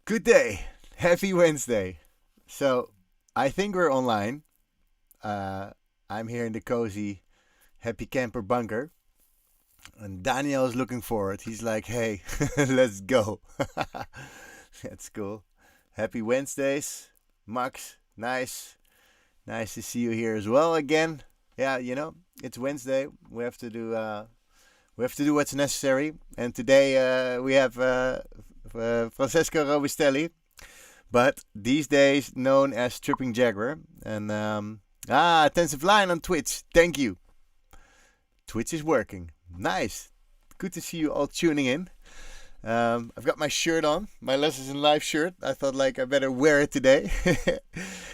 Good day. Happy Wednesday. So, I think we're online. Uh, I'm here in the cozy Happy Camper bunker. And Daniel is looking forward. He's like, hey, let's go. That's cool. Happy Wednesdays. Max, nice. Nice to see you here as well again. Yeah, it's Wednesday. We have to do what's necessary. And today we have Francesco Robustelli, but these days known as Trippin Jaguar. And attentive line on Twitch. Thank you. Twitch is working. Nice. Good to see you all tuning in. I've got my shirt on, my Lessons in Live shirt. I thought I better wear it today.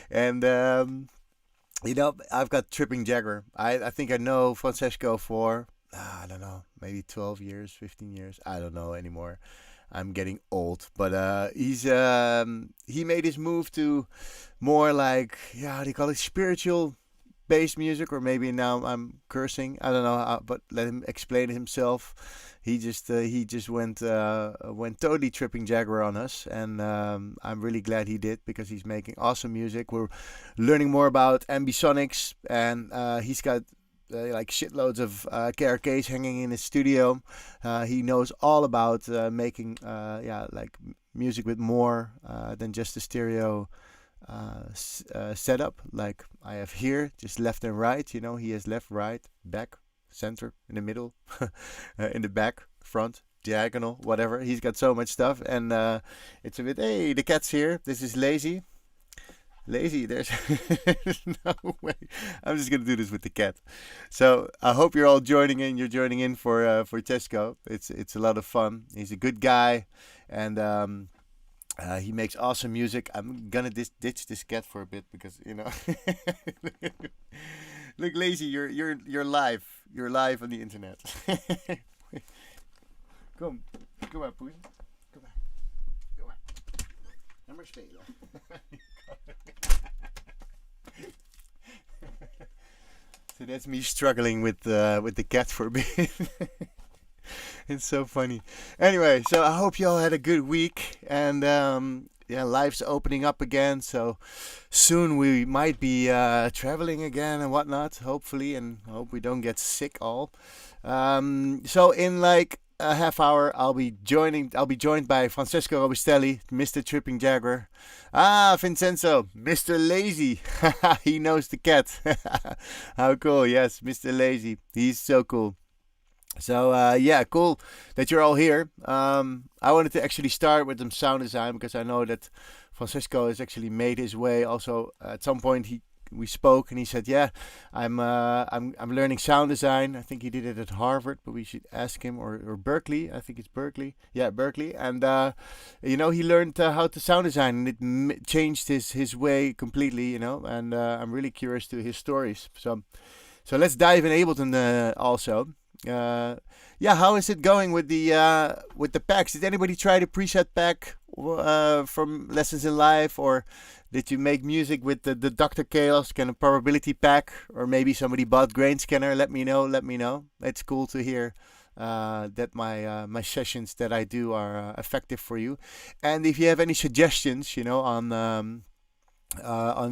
And I've got Trippin Jaguar. I think I know Francesco for I don't know, maybe 12 years, 15 years. I don't know anymore. I'm getting old, but he made his move to more how do you call it, spiritual based music, or maybe now I'm cursing. I don't know, but let him explain it himself. He just went totally Tripping Jaguar on us, and I'm really glad he did because he's making awesome music. We're learning more about ambisonics, and he's got shitloads of KRKs hanging in his studio. He knows all about making music with more than just a stereo setup like I have here, just left and right. He has left, right, back, center, in the middle, in the back, front, diagonal, whatever. He's got so much stuff, and it's a bit. Hey, the cat's here. This is Lazy. There's no way. I'm just gonna do this with the cat. So I hope you're all joining in. You're joining in for Tesco. It's a lot of fun. He's a good guy, and he makes awesome music. I'm gonna ditch this cat for a bit because Look, Lazy, you're live. You're live on the internet. Kom maar, Poes. Kom maar. Ga maar spelen. So that's me struggling with the cat for a bit. It's so funny. Anyway, so I hope you all had a good week, and life's opening up again. So soon we might be traveling again and whatnot, hopefully, and hope we don't get sick all. So in a half hour, I'll be joined by Francesco Robustelli, Mr. Tripping Jaguar. Vincenzo, Mr. Lazy. He knows the cat. How cool. Yes, Mr. Lazy. He's so cool. So, cool that you're all here. I wanted to actually start with some sound design because I know that Francesco has actually made his way. Also, at some point we spoke and he said, "Yeah, I'm learning sound design." I think he did it at Harvard, but we should ask him, or Berkeley. I think it's Berkeley. Yeah, Berkeley. And he learned how to sound design, and it changed his way completely. And I'm really curious to his stories. So let's dive in Ableton also. How is it going with the packs? Did anybody try the preset pack from Lessons in Live, or did you make music with the Dr. Chaos kind of probability pack, or maybe somebody bought Grain Scanner? Let me know. It's cool to hear that my sessions that I do are effective for you. And if you have any suggestions, on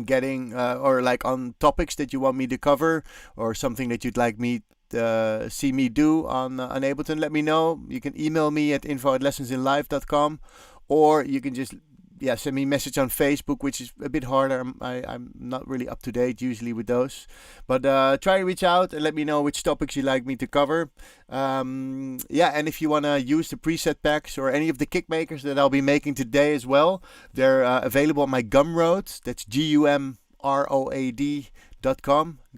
getting or on topics that you want me to cover, or something that you'd like me see me do on Ableton, let me know. You can email me at info@lessonsinlive.com, or you can just send me a message on Facebook, which is a bit harder. I'm not really up to date usually with those, but try to reach out and let me know which topics you'd like me to cover. And if you want to use the preset packs or any of the kick makers that I'll be making today as well, they're available on my Gumroad. That's GUMROAD.com,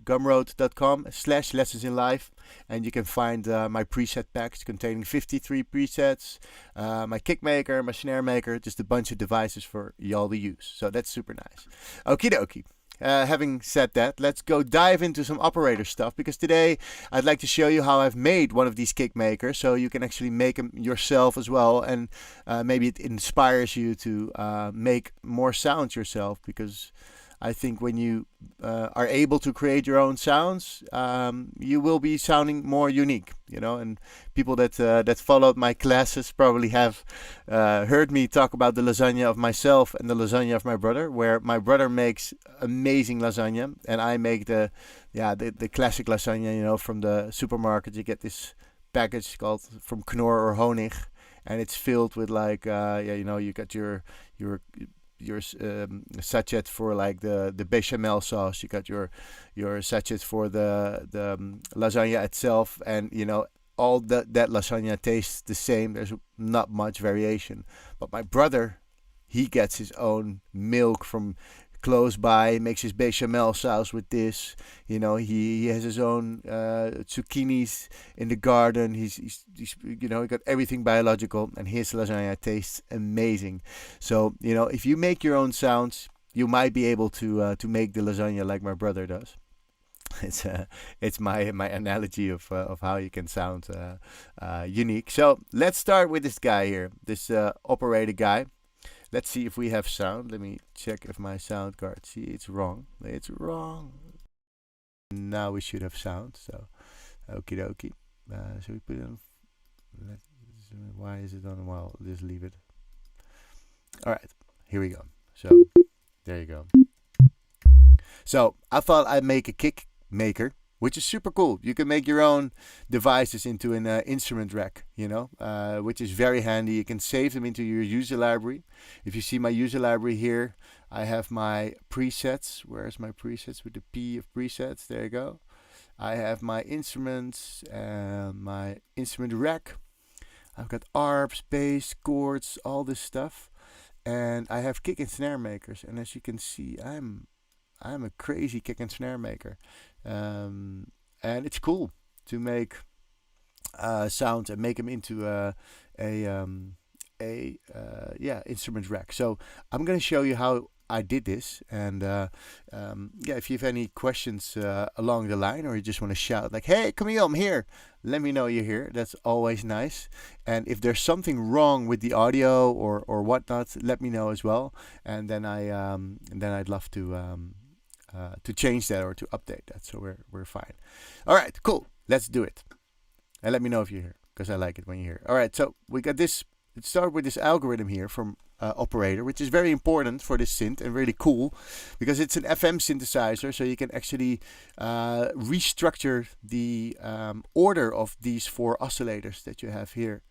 gumroad.com/lessonsinlive, and you can find my preset packs containing 53 presets, my kick maker, my snare maker, just a bunch of devices for y'all to use. So that's super nice. Okie dokie. Having said that, let's go dive into some operator stuff, because today I'd like to show you how I've made one of these kick makers, so you can actually make them yourself as well, and maybe it inspires you to make more sounds yourself, because I think when you are able to create your own sounds, you will be sounding more unique, you know. And people that followed my classes probably have heard me talk about the lasagna of myself and the lasagna of my brother, where my brother makes amazing lasagna, and I make the classic lasagna, you know, from the supermarket. You get this package called from Knorr or Honig, and it's filled with like you know, you got your sachet for like the bechamel sauce. You got your sachet for the lasagna itself, and you know, all that lasagna tastes the same. There's not much variation. But my brother, he gets his own milk from close by, makes his bechamel sauce with this. You know, he has his own zucchinis in the garden. He's you know, he got everything biological, and his lasagna tastes amazing. So you know, if you make your own sounds, you might be able to make the lasagna like my brother does. It's my analogy of how you can sound unique. So let's start with this guy here, this operator guy. Let's see if we have sound. Let me check if my sound card. See, it's wrong. It's wrong. Now we should have sound. So, okie dokie. So we put it on. Why is it on? Well, just leave it. All right. Here we go. So, there you go. So, I thought I'd make a kick maker, which is super cool. You can make your own devices into an instrument rack, you know, which is very handy. You can save them into your user library. If you see my user library here, I have my presets. Where's my presets with the P of presets? There you go. I have my instruments and my instrument rack. I've got arps, bass, chords, all this stuff. And I have kick and snare makers. And as you can see, I'm a crazy kick and snare maker. And it's cool to make sounds and make them into instrument rack. So I'm gonna show you how I did this, and if you have any questions along the line, or you just want to shout like, "Hey, Camiel, I'm here," let me know you're here. That's always nice. And if there's something wrong with the audio or whatnot, let me know as well. And then I'd love to change that or to update that, so we're fine. All right, cool. Let's do it. And let me know if you're here, because I like it when you're here. All right, so we got this. Let's start with this algorithm here from Operator, which is very important for this synth and really cool, because it's an FM synthesizer, so you can actually restructure the order of these 4 oscillators that you have here.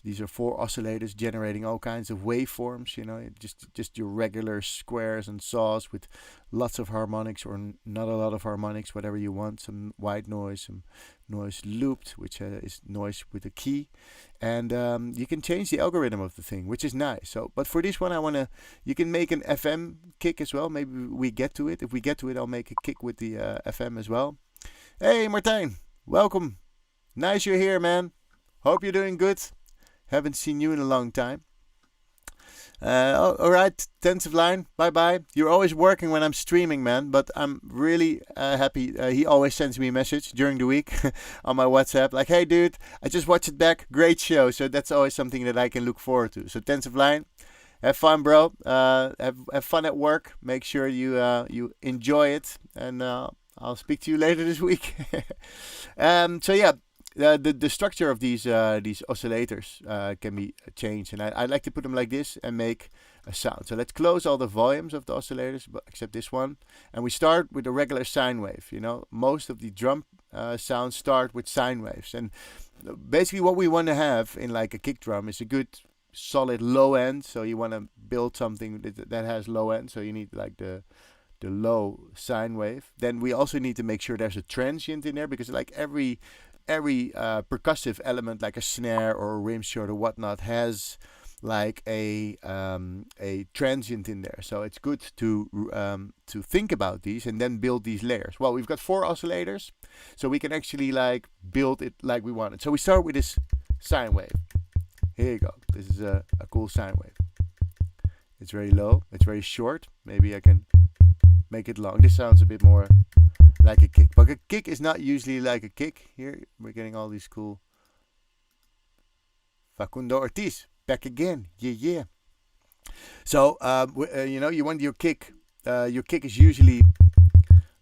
These are 4 oscillators generating all kinds of waveforms, you know, just your regular squares and saws with lots of harmonics or not a lot of harmonics, whatever you want. Some white noise, some noise looped, which is noise with a key. And you can change the algorithm of the thing, which is nice. So, but for this one, you can make an FM kick as well. Maybe we get to it. If we get to it, I'll make a kick with the FM as well. Hey, Martijn, welcome. Nice you're here, man. Hope you're doing good. Haven't seen you in a long time. All right, Tensive Line, bye-bye. You're always working when I'm streaming, man, but I'm really happy. He always sends me a message during the week on my WhatsApp, like, "Hey, dude, I just watched it back. Great show." So that's always something that I can look forward to. So Tensive Line, have fun, bro. Have fun at work. Make sure you enjoy it, and I'll speak to you later this week. So yeah. The structure of these oscillators can be changed, and I like to put them like this and make a sound. So let's close all the volumes of the oscillators, except this one, and we start with a regular sine wave. You know, most of the drum sounds start with sine waves, and basically what we want to have in like a kick drum is a good solid low end. So you want to build something that has low end, so you need like the low sine wave. Then we also need to make sure there's a transient in there, because like every percussive element, like a snare or a rim shot or whatnot, has like a transient in there. So it's good to think about these and then build these layers. Well, we've got 4 oscillators, so we can actually like build it like we want it. So we start with this sine wave. Here you go. This is a cool sine wave. It's very low. It's very short. Maybe I can make it long. This sounds a bit more like a kick, but a kick is not usually like a kick. Here we're getting all these cool. Facundo Ortiz back again, yeah. So you know, you want your kick your kick is usually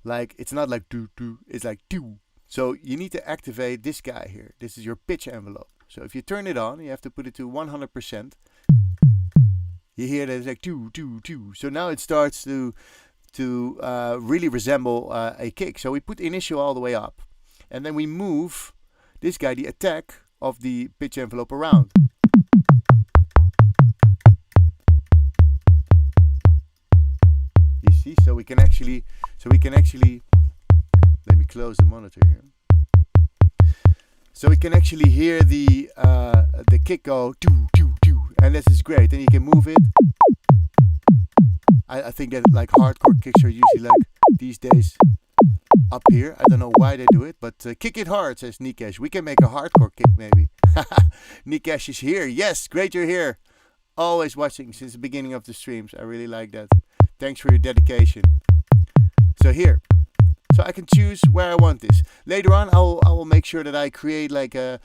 like, it's not like do do, it's like do. So you need to activate this guy here. This is your pitch envelope. So if you turn it on, you have to put it to 100%. You hear that it's like do do do. So now it starts to really resemble a kick. So we put initial all the way up, and then we move this guy, the attack of the pitch envelope, around. You see, so we can actually, let me close the monitor here. So we can actually hear the kick go do do do, and this is great. And you can move it. I think that like hardcore kicks are usually like these days up here. I don't know why they do it, but kick it hard, says Nikesh. We can make a hardcore kick maybe. Nikesh is here. Yes, great you're here. Always watching since the beginning of the streams. I really like that. Thanks for your dedication. So here. So I can choose where I want this. Later on, I will make sure that I create like a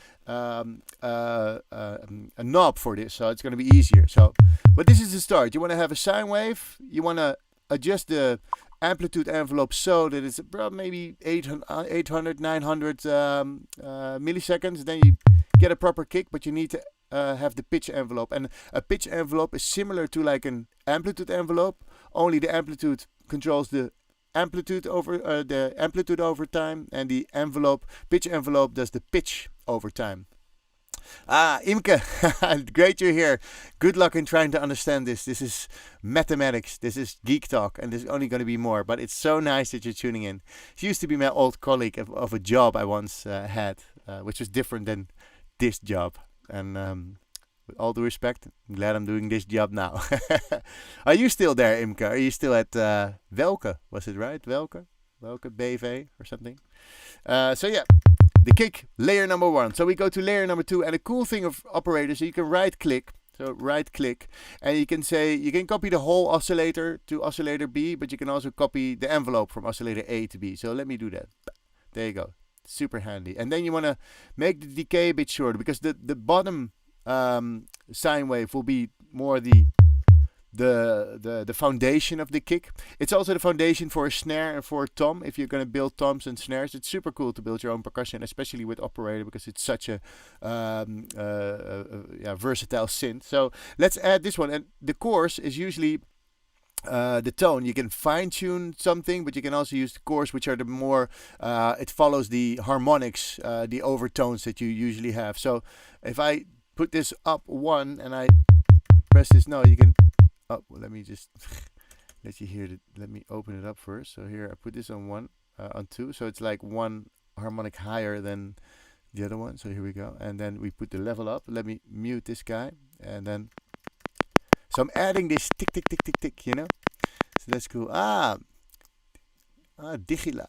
knob for this, so it's going to be easier. So, but this is the start. You want to have a sine wave. You want to adjust the amplitude envelope so that it's maybe 800, 900 milliseconds. Then you get a proper kick, but you need to have the pitch envelope. And a pitch envelope is similar to like an amplitude envelope. Only the amplitude controls the amplitude over time, and the pitch envelope does the pitch over time. Imke, great you're here. Good luck in trying to understand this. This is mathematics. This is geek talk, and there's only going to be more. But it's so nice that you're tuning in. She used to be my old colleague of a job I once had, which was different than this job. And with all due respect, I'm glad I'm doing this job now. Are you still there, Imke? Are you still at Welke? Was it right? Welke BV or something? So yeah, the kick, layer number 1. So we go to layer number 2. And the cool thing of operators, you can right click. So right click, and you can say, you can copy the whole oscillator to oscillator B, but you can also copy the envelope from oscillator A to B. So let me do that. There you go. Super handy. And then you want to make the decay a bit shorter, because the bottom sine wave will be more the foundation of the kick. It's also the foundation for a snare and for a tom. If you're going to build toms and snares, it's super cool to build your own percussion, especially with operator, because it's such a versatile synth. So let's add this one. And the chorus is usually the tone. You can fine tune something, but you can also use the chorus, which are the more it follows the harmonics, the overtones that you usually have. So if I put this up 1 and I press this, no, you can. Oh, well, let me just let you hear it. Let me open it up first. So here I put this on 1, on 2. So it's like 1 harmonic higher than the other one. So here we go. And then we put the level up. Let me mute this guy. And then, so I'm adding this tick, tick, tick, tick, tick, you know? So that's cool. Digilab.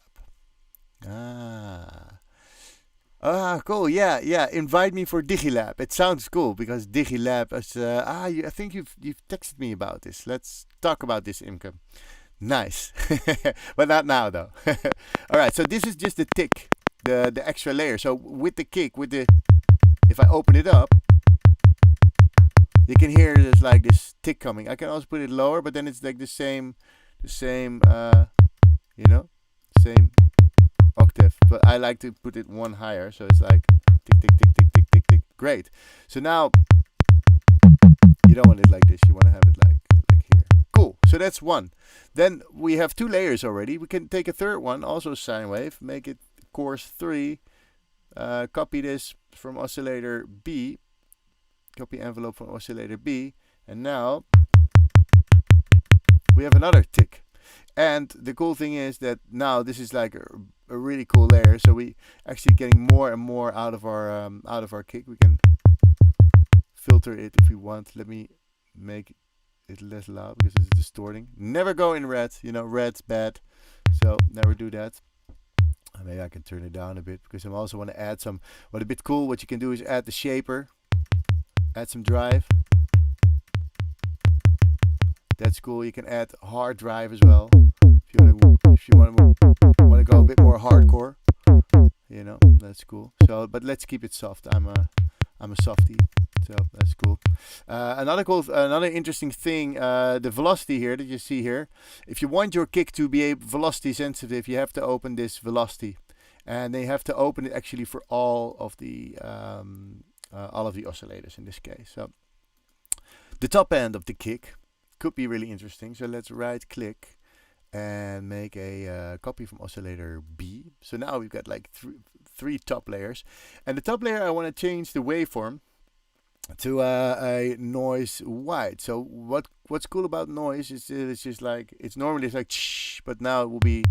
Cool. Yeah. Invite me for Digilab. It sounds cool because Digilab is. I think you've texted me about this. Let's talk about this, Imke. Nice, but not now though. All right. So this is just the tick, the extra layer. So with the kick, if I open it up, you can hear there's like this tick coming. I can also put it lower, but then it's like the same, same octave, but I like to put it 1 higher, so it's like tick, tick, tick, tick, tick, tick, tick. Great. So now you don't want it like this. You want to have it like here. Cool. So that's 1. Then we have 2 layers already. We can take a third one, also sine wave, make it course 3. Copy this from oscillator B. Copy envelope from oscillator B, and now we have another tick. And the cool thing is that now this is like a really cool layer. So we actually getting more and more out of our kick. We can filter it if we want. Let me make it less loud because it's distorting. Never go in red. You know, red's bad. So never do that. Maybe I can turn it down a bit because I also want to add some. What a bit cool. What you can do is add the shaper. Add some drive. That's cool. You can add hard drive as well. If you want to go a bit more hardcore, you know, that's cool. So, but let's keep it soft. I'm I'm a softie, so that's cool. Another interesting thing, the velocity here that you see here. If you want your kick to be velocity sensitive, you have to open this velocity, and they have to open it actually for all of the oscillators in this case. So the top end of the kick could be really interesting. So let's right click and make a copy from oscillator B. So now we've got like three top layers, and the top layer I want to change the waveform to a noise white. So what's cool about noise is it's just like it's normally like shh, but now it will be.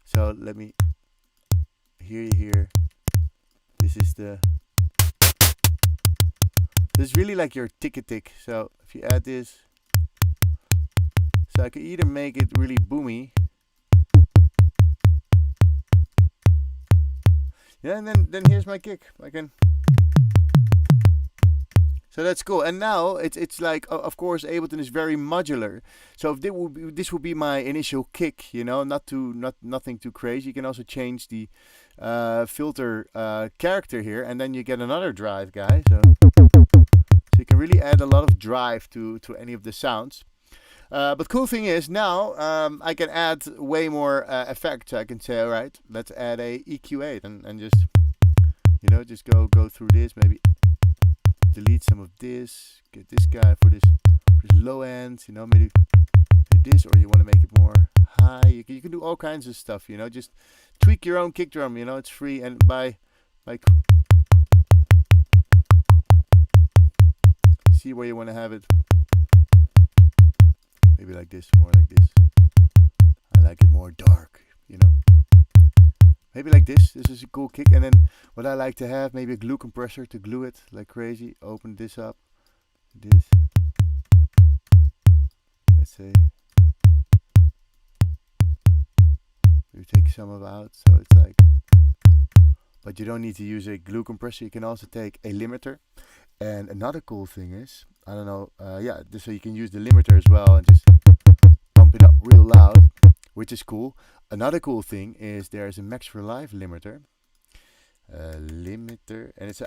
So let me hear. This is really like your tick. So if you add this, so I could either make it really boomy. Yeah, and then here's my kick. I can. So that's cool. And now it's like, of course, Ableton is very modular. So if this would be my initial kick, you know, nothing too crazy. You can also change the filter character here, and then you get another drive guy. So you can really add a lot of drive to any of the sounds. But cool thing is now I can add way more effects. I can say, all right, let's add a EQ8 and just, you know, just go through this. Maybe delete some of this. Get this guy for this low end. You know, maybe this, or you want to make it more high. You can do all kinds of stuff. You know, just tweak your own kick drum. You know, it's free, and by like see where you want to have it. Maybe like this, more like this. I like it more dark, you know. Maybe like this. This is a cool kick. And then what I like to have, maybe a glue compressor to glue it like crazy. Open this up. This. Let's say. We take some of out, so it's like. But you don't need to use a glue compressor. You can also take a limiter. And another cool thing is, I don't know, so you can use the limiter as well and just pump it up real loud, which is cool. Another cool thing is there's a Max for Live limiter, and it's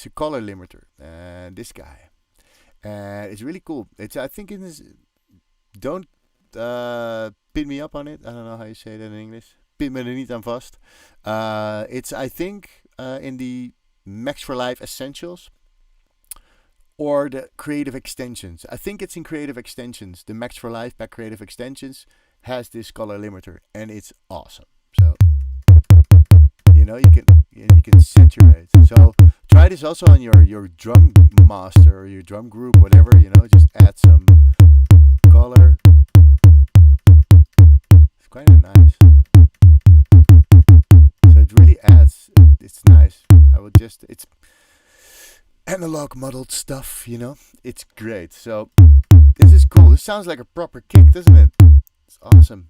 a color limiter, and this guy, and it's really cool. I think it is. Don't pin me up on it. I don't know how you say that in English. Pin me er niet aan vast. It's I think in the Max for Live Essentials. Or the creative extensions. I think it's in creative extensions. The Max for Live pack creative extensions has this color limiter, and it's awesome. So you know you can saturate. So try this also on your drum master or your drum group, whatever. You know, just add some color. It's kind of nice. So it really adds. It's nice. It's analog modeled stuff, you know. It's great. So this is cool. This sounds like a proper kick, doesn't it? It's awesome.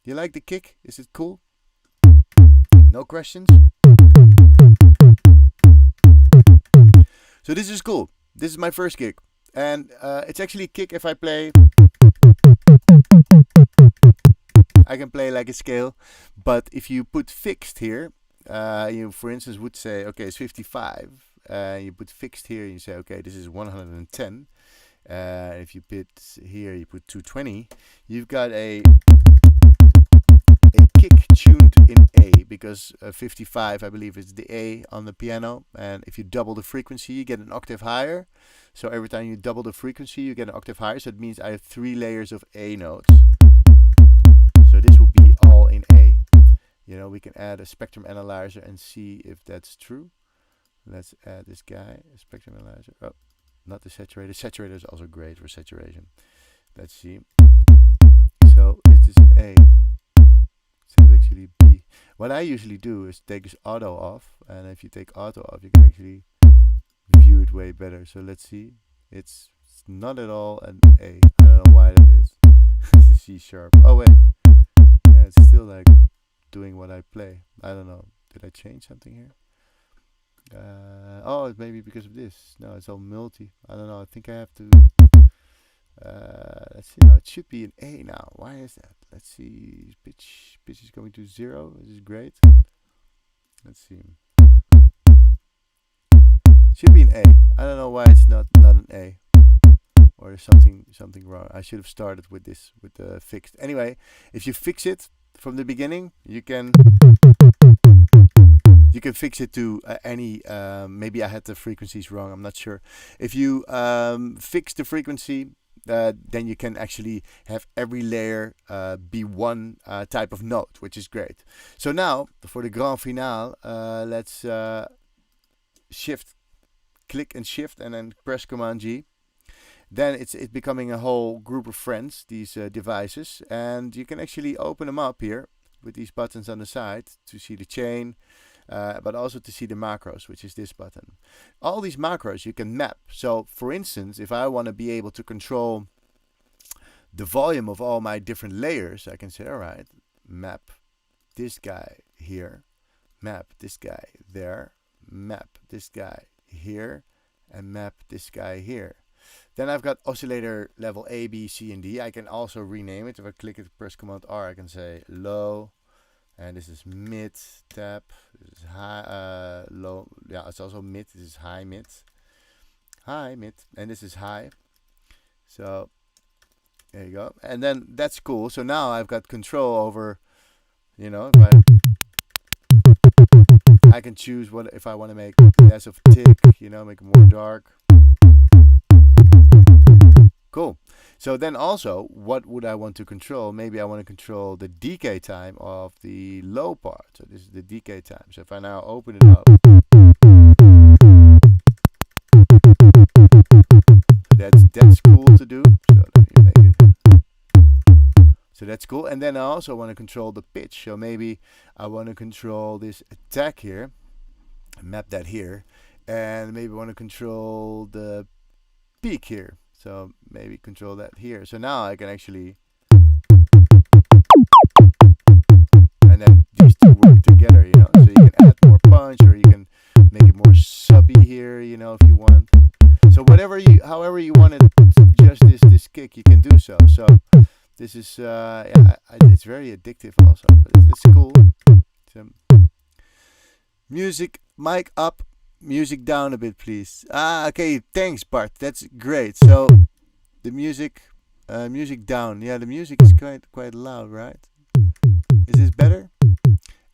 You like the kick? Is it cool? No questions? So this is cool. This is my first kick. And it's actually a kick if I play. I can play like a scale. But if you put fixed here, you for instance would say, okay, it's 55. You put fixed here, you say, okay, this is 110. If you put here, you put 220. You've got a kick tuned in A, because 55, I believe, is the A on the piano. And if you double the frequency, you get an octave higher. So every time you double the frequency, you get an octave higher. So it means I have 3 layers of A notes. So this will be all in A. You know, we can add a spectrum analyzer and see if that's true. Let's add this guy, a spectrum analyzer. Oh, not the saturator. Saturator is also great for saturation. Let's see. So is this an A? So it's actually B. What I usually do is take this auto off, and if you take auto off, you can actually view it way better. So let's see. It's not at all an A. I don't know why that is. It's a C sharp. Oh wait. Yeah, it's still like doing what I play. I don't know. Did I change something here? Oh, it's maybe because of this. No, it's all multi. I don't know. I think I have to. Let's see. No, it should be an A now. Why is that? Let's see. Pitch is going to 0. This is great. Let's see. Should be an A. I don't know why it's not an A. Or there's something wrong. I should have started with this, with the fixed. Anyway, if you fix it from the beginning, you can fix it to any. Maybe I had the frequencies wrong. I'm not sure. If you fix the frequency, then you can actually have every layer be one type of note, which is great. So now for the grand finale, let's click and shift, and then press Command G. Then it's becoming a whole group of friends, these devices, and you can actually open them up here with these buttons on the side to see the chain, but also to see the macros, which is this button. All these macros you can map. So for instance, if I want to be able to control the volume of all my different layers, I can say, all right, map this guy here, map this guy there, map this guy here, and map this guy here. Then I've got oscillator level A, B, C, and D. I can also rename it. If I click it, press Command R, I can say low, and this is mid tap. This is high, low. Yeah, it's also mid. This is high, mid, and this is high. So there you go. And then that's cool. So now I've got control over, you know, I can choose what if I want to make less of a tick, you know, make it more dark. Cool. So then also, what would I want to control? Maybe I want to control the decay time of the low part. So this is the decay time. So if I now open it up, so that's cool to do. So let me make it. So that's cool. And then I also want to control the pitch. So maybe I want to control this attack here, map that here, and maybe I want to control the peak here. So maybe control that here. So now I can actually, and then these two work together, you know. So you can add more punch, or you can make it more subby here, you know, if you want. So however you want to adjust this kick, you can do so. So this is, it's very addictive also, but it's cool. So, music, mic up. Music down a bit, please. Okay, thanks, Bart. That's great. So the music down. Yeah, the music is quite loud, right? Is this better?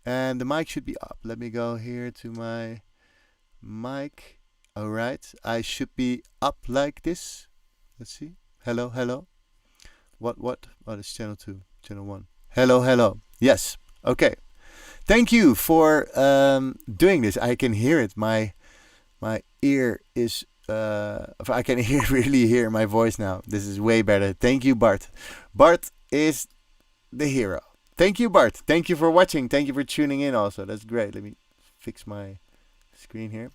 And the mic should be up. Let me go here to my mic. All right, I should be up like this. Let's see. Hello, hello. What? Oh, it's channel 2, channel 1. Hello, hello. Yes. Okay. Thank you for doing this. I can hear it. My ear is. I can really hear my voice now. This is way better. Thank you, Bart. Bart is the hero. Thank you, Bart. Thank you for watching. Thank you for tuning in. Also, that's great. Let me fix my screen here.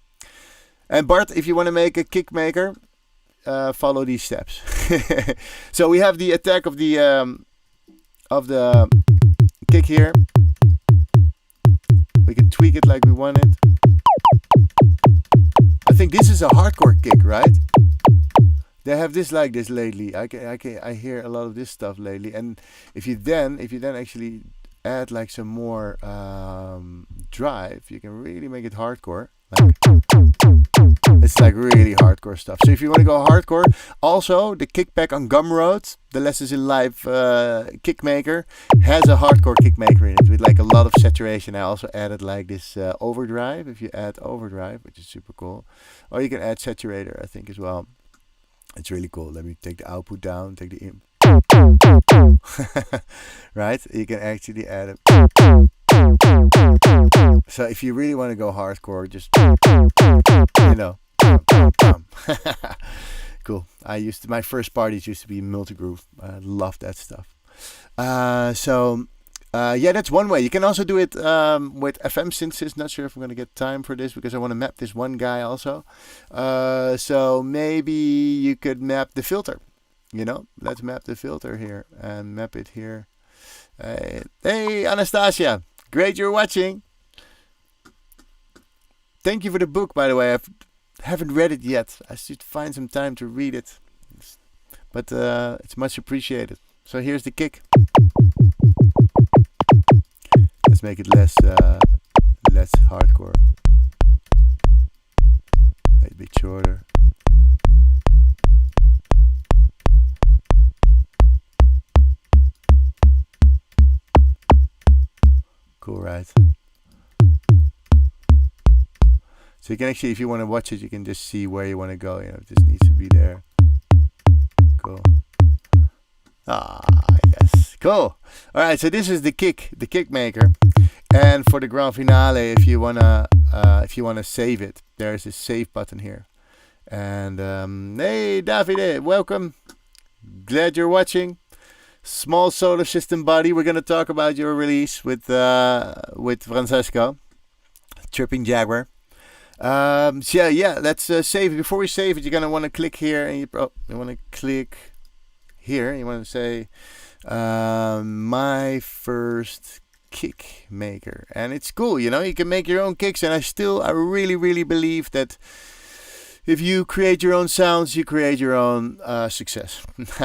And Bart, if you want to make a kick maker, follow these steps. So we have the attack of the kick here. We can tweak it like we want it. I think this is a hardcore kick, right? They have this like this lately. I hear a lot of this stuff lately. And if you then actually add like some more drive, you can really make it hardcore. Like, it's like really hardcore stuff. So if you want to go hardcore, also the kickback on Gumroad, the Lessons in Live kick maker, has a hardcore kick maker in it with like a lot of saturation. I also added like this overdrive. If you add overdrive, which is super cool, or you can add saturator, I think, as well. It's really cool. Let me take the output down, take the in. Right? You can actually add it. So if you really want to go hardcore, just, you know, cool. My first parties used to be multi-groove. I love that stuff. Yeah, that's one way. You can also do it with FM synthesis. Not sure if I'm going to get time for this because I want to map this one guy also. So maybe you could map the filter. You know, let's map the filter here and map it here. Hey, Anastasia. Great you're watching. Thank you for the book, by the way. I haven't read it yet. I should find some time to read it. But it's much appreciated. So here's the kick. Let's make it less hardcore. Maybe right. So you can actually, if you want to watch it, you can just see where you want to go. You know, it just needs to be there. Cool. Ah, yes. Cool. All right. So this is the kick maker, and for the grand finale, if you wanna save it, there's a save button here. And hey, Davide, welcome. Glad you're watching. Small solar system buddy. We're gonna talk about your release with Francesco, Trippin Jaguar. So yeah, let's save it. Before we save it, you're gonna want to click here, and you want to click here. You want to say my first kick maker, and it's cool. You know, you can make your own kicks, and I really believe that if you create your own sounds, you create your own success.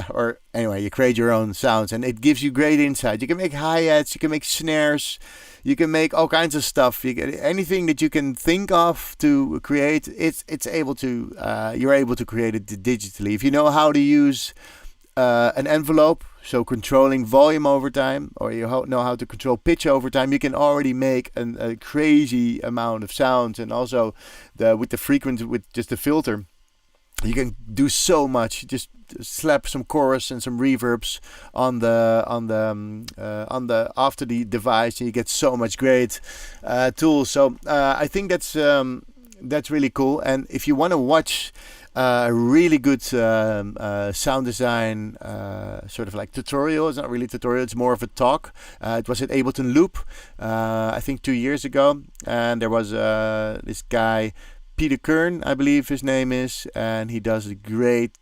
Or anyway, you create your own sounds, and it gives you great insight. You can make hi-hats, you can make snares, you can make all kinds of stuff. You get anything that you can think of to create. It's able to you're able to create it digitally if you know how to use an envelope. So controlling volume over time, or you know how to control pitch over time, you can already make a crazy amount of sounds. And also with the frequency, with just the filter, you can do so much. Just slap some chorus and some reverbs on the after the device, and you get so much great tools. So I think that's really cool. And if you want to watch a really good sound design sort of like tutorial. It's not really a tutorial, it's more of a talk. It was at Ableton Loop, I think 2 years ago. And there was this guy, Peter Kern, I believe his name is. And he does a great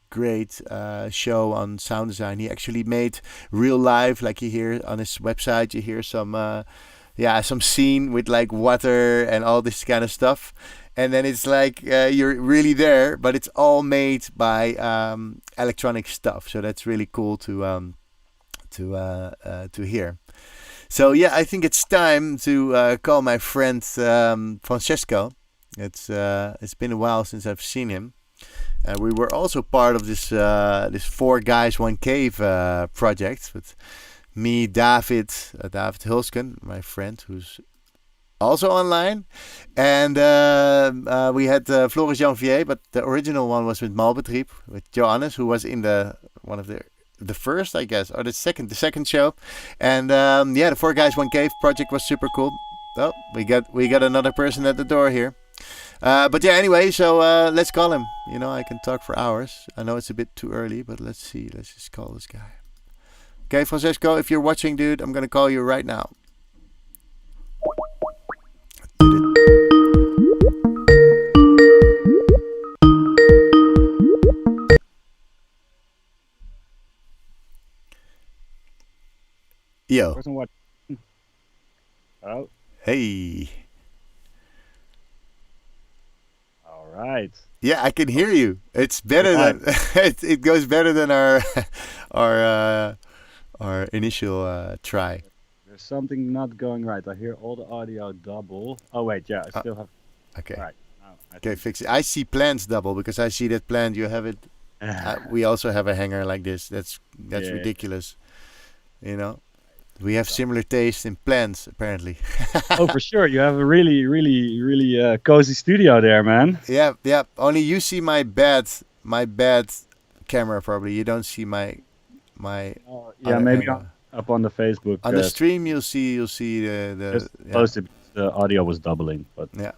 show on sound design. He actually made real live, like you hear on his website, you hear some scene with like water and all this kind of stuff. And then it's like you're really there, but it's all made by electronic stuff. So that's really cool to hear. So yeah, I think it's time to call my friend Francesco. It's been a while since I've seen him. We were also part of this 4 Guys 1 Cave project with me, David Hulsken, my friend, who's also online, and we had Floris Janvier, but the original one was with Malbetrieb, with Johannes, who was in one of the first, I guess, or the second show. And the 4 Guys 1 Cave project was super cool. Oh, we got another person at the door here. But yeah, anyway, so let's call him. You know, I can talk for hours. I know it's a bit too early, but let's see. Let's just call this guy. Okay, Francesco, if you're watching, dude, I'm gonna call you right now. Yo. Oh. Hey. All right. Yeah, I can hear you. It's better than it goes better than our initial try. There's something not going right. I hear all the audio double. Oh wait, yeah, I still have. Okay. All right. Okay, fix it. I see plans double because I see that plant. You have it. We also have a hanger like this. That's ridiculous. You know, we have similar taste in plants apparently. Oh, for sure. You have a really cozy studio there, man. Yeah. Only you see my bad camera probably. You don't see my. Yeah, maybe up on the Facebook. On the stream, you'll see the. Posted. The audio was doubling, but yeah.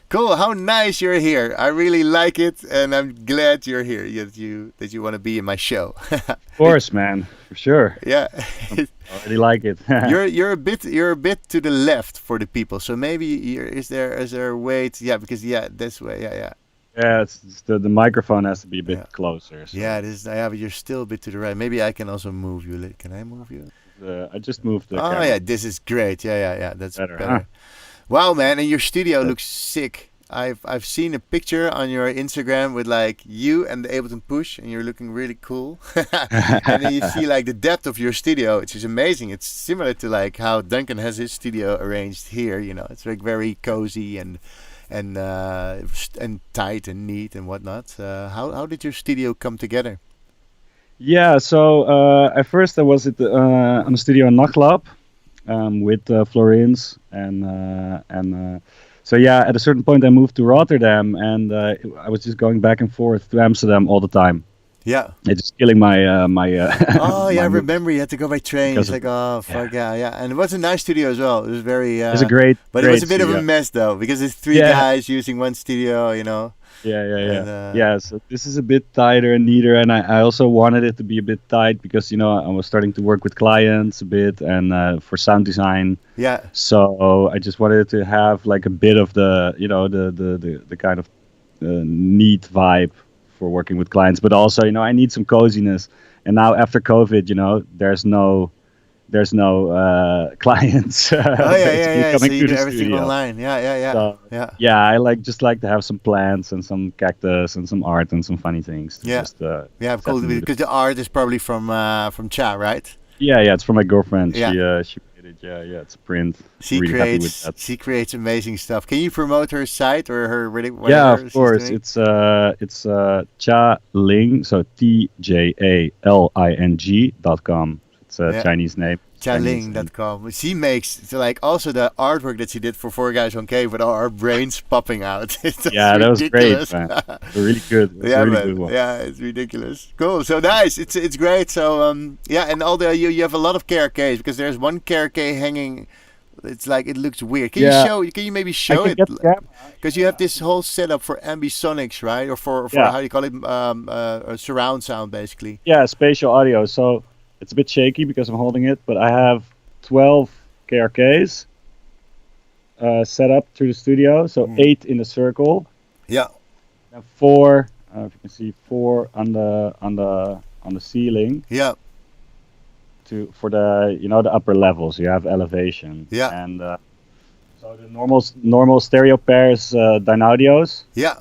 Cool. How nice you're here. I really like it, and I'm glad you're here. That you want to be in my show. Of course, man, for sure. Yeah. I really like it. you're a bit to the left for the people. So maybe is there a way to, because this way. Yeah. Yeah, it's the microphone has to be a bit closer. So. Yeah, it is. Yeah, but you're still a bit to the right. Maybe I can also move you. Can I move you? I just moved the camera. Oh yeah, this is great. Yeah. That's better. Huh? Wow, man, and your studio looks sick. I've seen a picture on your Instagram with like you and the Ableton Push, and you're looking really cool. And then you see like the depth of your studio, which is amazing. It's similar to like how Duncan has his studio arranged here. You know, it's like very cozy and tight and neat and whatnot. How did your studio come together? Yeah, so at first I was on the studio in Nachtlab, with Florins and so yeah, at a certain point I moved to Rotterdam, and I was just going back and forth to Amsterdam all the time. Yeah. It's just killing my Oh yeah, I my mood remember you had to go by train. because It's of like, oh yeah. fuck yeah, yeah. And it was a nice studio as well. It was very It's a great but it was great a bit of a studio. mess though, because it's three Yeah, guys using one studio, you know. And yeah. So this is a bit tighter and neater, and I also wanted it to be a bit tight because I was starting to work with clients a bit and for sound design. yeah. So I just wanted it to have like a bit of the the kind of neat vibe for working with clients, but also I need some coziness. And now after COVID, there's no clients Oh yeah, yeah, basically yeah. So coming you to do the everything studio. online. Yeah, yeah, yeah. So Yeah. yeah, I just like to have some plants and some cactus and some art and some funny things to Yeah. just Yeah, set cool. the mood. Because the art is probably from Cha, right? Yeah, it's for my girlfriend. Yeah. She made it. Yeah, it's a print. I'm really happy with that. She creates amazing stuff. Can you promote her site or her really Yeah, of whatever she's course. doing? It's Cha Ling, so TJALING.com. It's a Yeah. Chinese name. It's Chinese. And Chaling.com. She makes so, like also the artwork that she did for Four Guys on Cave with all our brains popping out. It's just yeah, that was great, ridiculous. man. It's a really good. It's a Yeah, really man. good one. Yeah, it's ridiculous. Cool. So nice. It's great. So yeah, and all the you have a lot of KRKs because there's one KRK hanging. It's like it looks weird. Can you Yeah, show? Can you maybe I show can it? get the camera. Because you have this whole setup for ambisonics, right? Or for Yeah, how do you call it? Surround sound, basically. yeah, spatial audio. So it's a bit shaky because I'm holding it, but I have 12 KRKs set up through the studio. So Mm. 8 in a circle, Yeah. and 4. If you can see 4 on the ceiling Yeah. for the upper levels. You have elevation, Yeah. and so the normal stereo pairs Dynaudios. Yeah.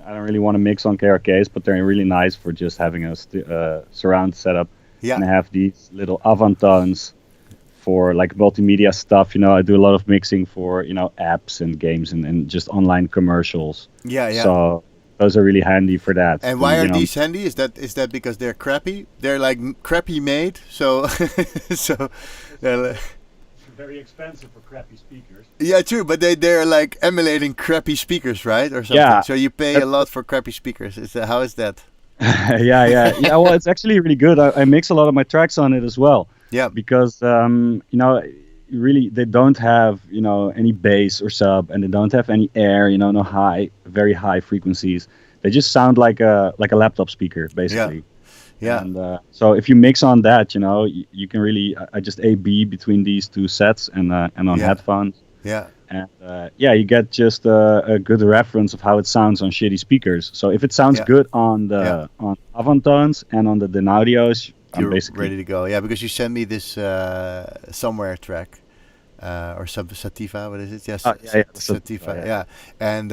I don't really want to mix on KRKs, but they're really nice for just having a surround setup. Yeah. And I have these little Avantones for like multimedia stuff. I do a lot of mixing for apps and games and just online commercials. Yeah. Yeah. So those are really handy for that. And why are And, these handy? Is that because they're crappy? They're like crappy made. So so they're very expensive for crappy speakers. yeah, true. But they're like emulating crappy speakers, right, or something. Yeah, So you pay a lot for crappy speakers. How is that? yeah. Well, it's actually really good. I mix a lot of my tracks on it as well Yeah. because really they don't have any bass or sub, and they don't have any air. No very high frequencies. They just sound like a laptop speaker basically. Yeah. And so if you mix on that, you can really I just A/B between these two sets and on Yeah. headphones. Yeah. And you get just a good reference of how it sounds on shitty speakers. So if it sounds Yeah. good on the Yeah. on Avantones and on the Dynaudios, I'm You're basically ready to go. Yeah, because you sent me this somewhere track. Or Sativa, what is it? Yes, yeah, the Sativa. Sativa, Yeah, and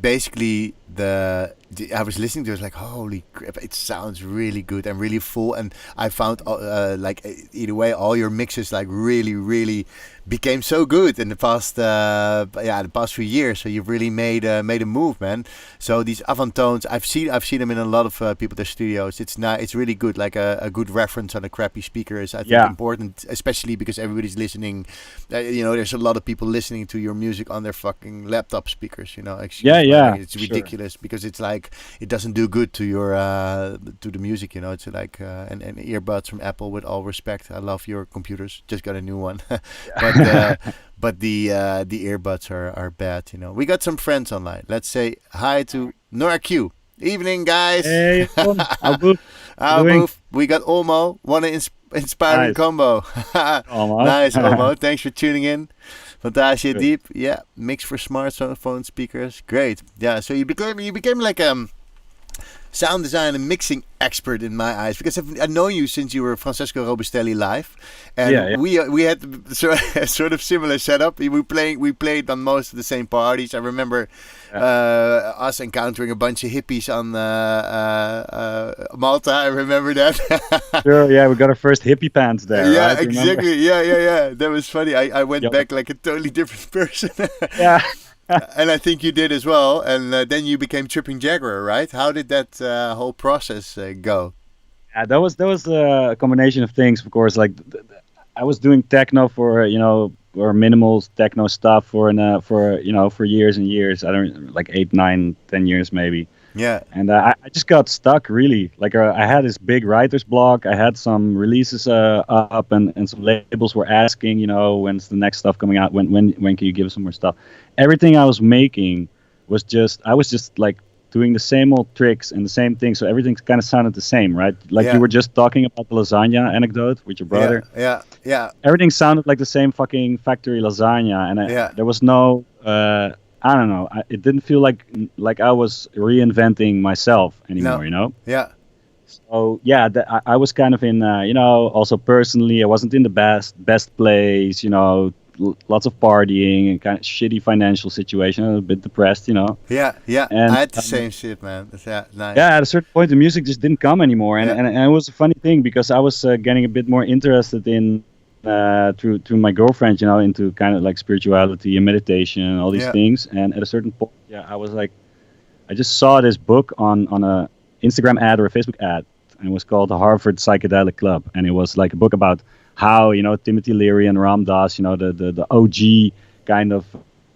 basically I was listening to it, I was like, holy crap, it sounds really good and really full. And I found like either way, all your mixes like really became so good in the past the past few years. So you've really made a move, man. So these Avantones, I've seen them in a lot of their studios. It's really good, like a good reference on a crappy speaker is I think Yeah. important, especially because everybody's listening. There's a lot of people listening to your music on their fucking laptop speakers. Excuse my language. It's sure. ridiculous because it's like it doesn't do good to your to the music. It's like and earbuds from Apple. With all respect, I love your computers. Just got a new one, but the earbuds are bad. We got some friends online. Let's say hi to Nora Q. Evening, guys. Hey, Abu, We got Olmo. What an inspiring Nice. combo. Olmo. Nice, Olmo. Thanks for tuning in. Fantasia Good. Deep. Yeah. Mix for smartphone speakers. Great. Yeah. So you became like sound design and mixing expert in my eyes because I've known you since you were Francesco Robustelli live, and Yeah. we had sort of similar setup. We played on most of the same parties. I remember us encountering a bunch of hippies on Malta. I remember that. Sure, yeah, we got our first hippie pants there. Yeah, right? Remember? exactly. Yeah. That was funny. I went Yep. back like a totally different person. Yeah. And I think you did as well. And then you became Trippin Jaguar, right? How did that whole process go? Yeah, that was a combination of things, of course. Like I was doing techno for or minimal techno stuff for years and years. I don't like 8, 9, 10 years maybe. Yeah. And I just got stuck really. Like I had this big writer's block. I had some releases up, and some labels were asking, when's the next stuff coming out? When can you give us some more stuff? Everything I was making I was just like doing the same old tricks and the same thing. So everything kind of sounded the same, right? Like Yeah. you were just talking about the lasagna anecdote with your brother. Yeah. Everything sounded like the same fucking factory lasagna, and Yeah. there was no. I don't know. It didn't feel like I was reinventing myself anymore. No. Yeah. So yeah, I was kind of in. Also personally, I wasn't in the best place. Lots of partying and kind of shitty financial situation. I was a bit depressed. Yeah. And I had the same shit, man. Yeah. Nice. yeah, at a certain point, the music just didn't come anymore, and Yeah. and it was a funny thing because I was getting a bit more interested in through my girlfriend, into kind of like spirituality and meditation and all these Yeah. things. And at a certain point, yeah, I was like, I just saw this book on a Instagram ad or a Facebook ad, and it was called the Harvard Psychedelic Club, and it was like a book about how Timothy Leary and Ram Dass, the OG kind of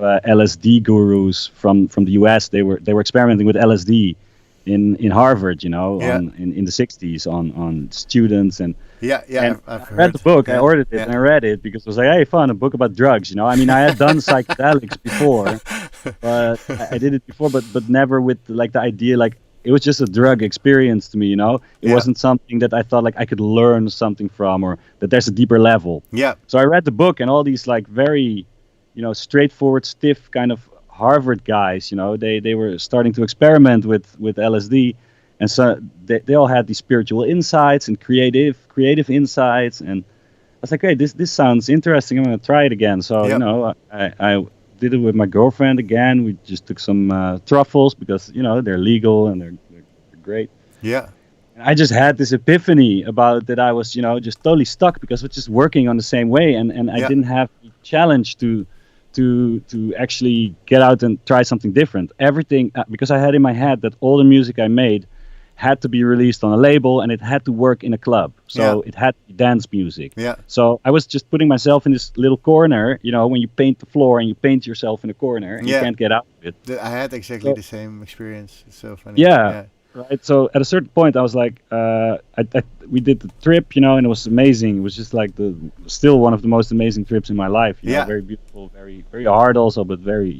LSD gurus from the US. They were experimenting with LSD in Harvard, Yeah. in the 60s on students. And Yeah. and I've I heard. read the book. Yeah. I ordered it Yeah. and I read it because it was like, hey, fun, a book about drugs. I mean, I had done psychedelics before, but I did it before, but never with like the idea like it was just a drug experience to me. It Yeah. wasn't something that I thought like I could learn something from or that there's a deeper level. Yeah. So I read the book and all these like very, straightforward, stiff kind of Harvard guys. They were starting to experiment with LSD. And so they all had these spiritual insights and creative insights, and I was like, hey, this sounds interesting. I'm gonna try it again. So Yep. I did it with my girlfriend again. We just took some truffles because they're legal and they're great. Yeah. And I just had this epiphany about that I was just totally stuck because I was just working on the same way, and I Yeah. didn't have the challenge to actually get out and try something different. Everything because I had in my head that all the music I made had to be released on a label and it had to work in a club. So Yeah. it had to be dance music. Yeah. So I was just putting myself in this little corner, when you paint the floor and you paint yourself in a corner and Yeah. you can't get out of it. I had exactly So- the same experience. It's so funny. Yeah. Right. So at a certain point I was like, we did the trip, and it was amazing. It was just like still one of the most amazing trips in my life. Yeah. Very beautiful, very, very hard also, but very,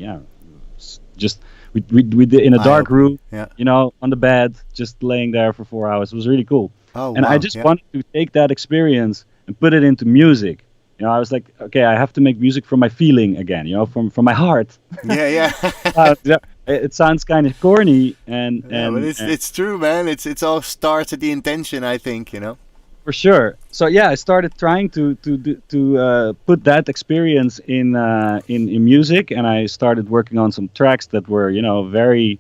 just, we did in a dark room, Yeah. on the bed, just laying there for 4 hours. It was really cool. Oh, And wow. I just yeah. wanted to take that experience and put it into music. I was like, okay, I have to make music from my feeling again, from my heart. Yeah. It sounds kind of corny, and But it's true, man. It's all starts at the intention, I think. for sure. So yeah, I started trying to put that experience in music, and I started working on some tracks that were very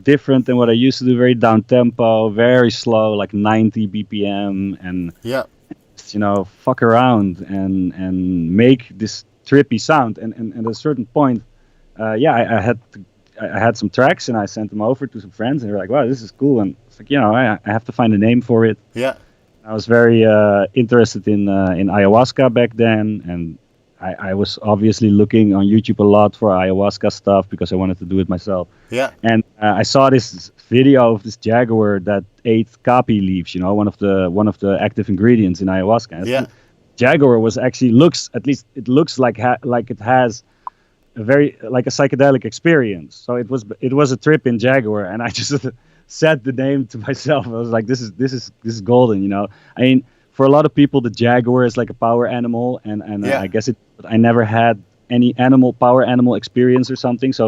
different than what I used to do. Very down tempo, very slow, like 90 BPM, and Yeah. fuck around and make this trippy sound. And at a certain point, I had some tracks and I sent them over to some friends, and they were like, "Wow, this is cool." And it's like, I have to find a name for it. Yeah. I was very interested in ayahuasca back then, and I was obviously looking on YouTube a lot for ayahuasca stuff because I wanted to do it myself. Yeah. And I saw this video of this jaguar that ate capi leaves, one of the active ingredients in ayahuasca. And Yeah. Jaguar was actually looks like it has a very like a psychedelic experience. So it was a Trippin Jaguar, and I just said the name to myself. I was like, this is golden, I mean, for a lot of people, the jaguar is like a power animal, and Yeah. I guess but I never had any power animal experience or something. So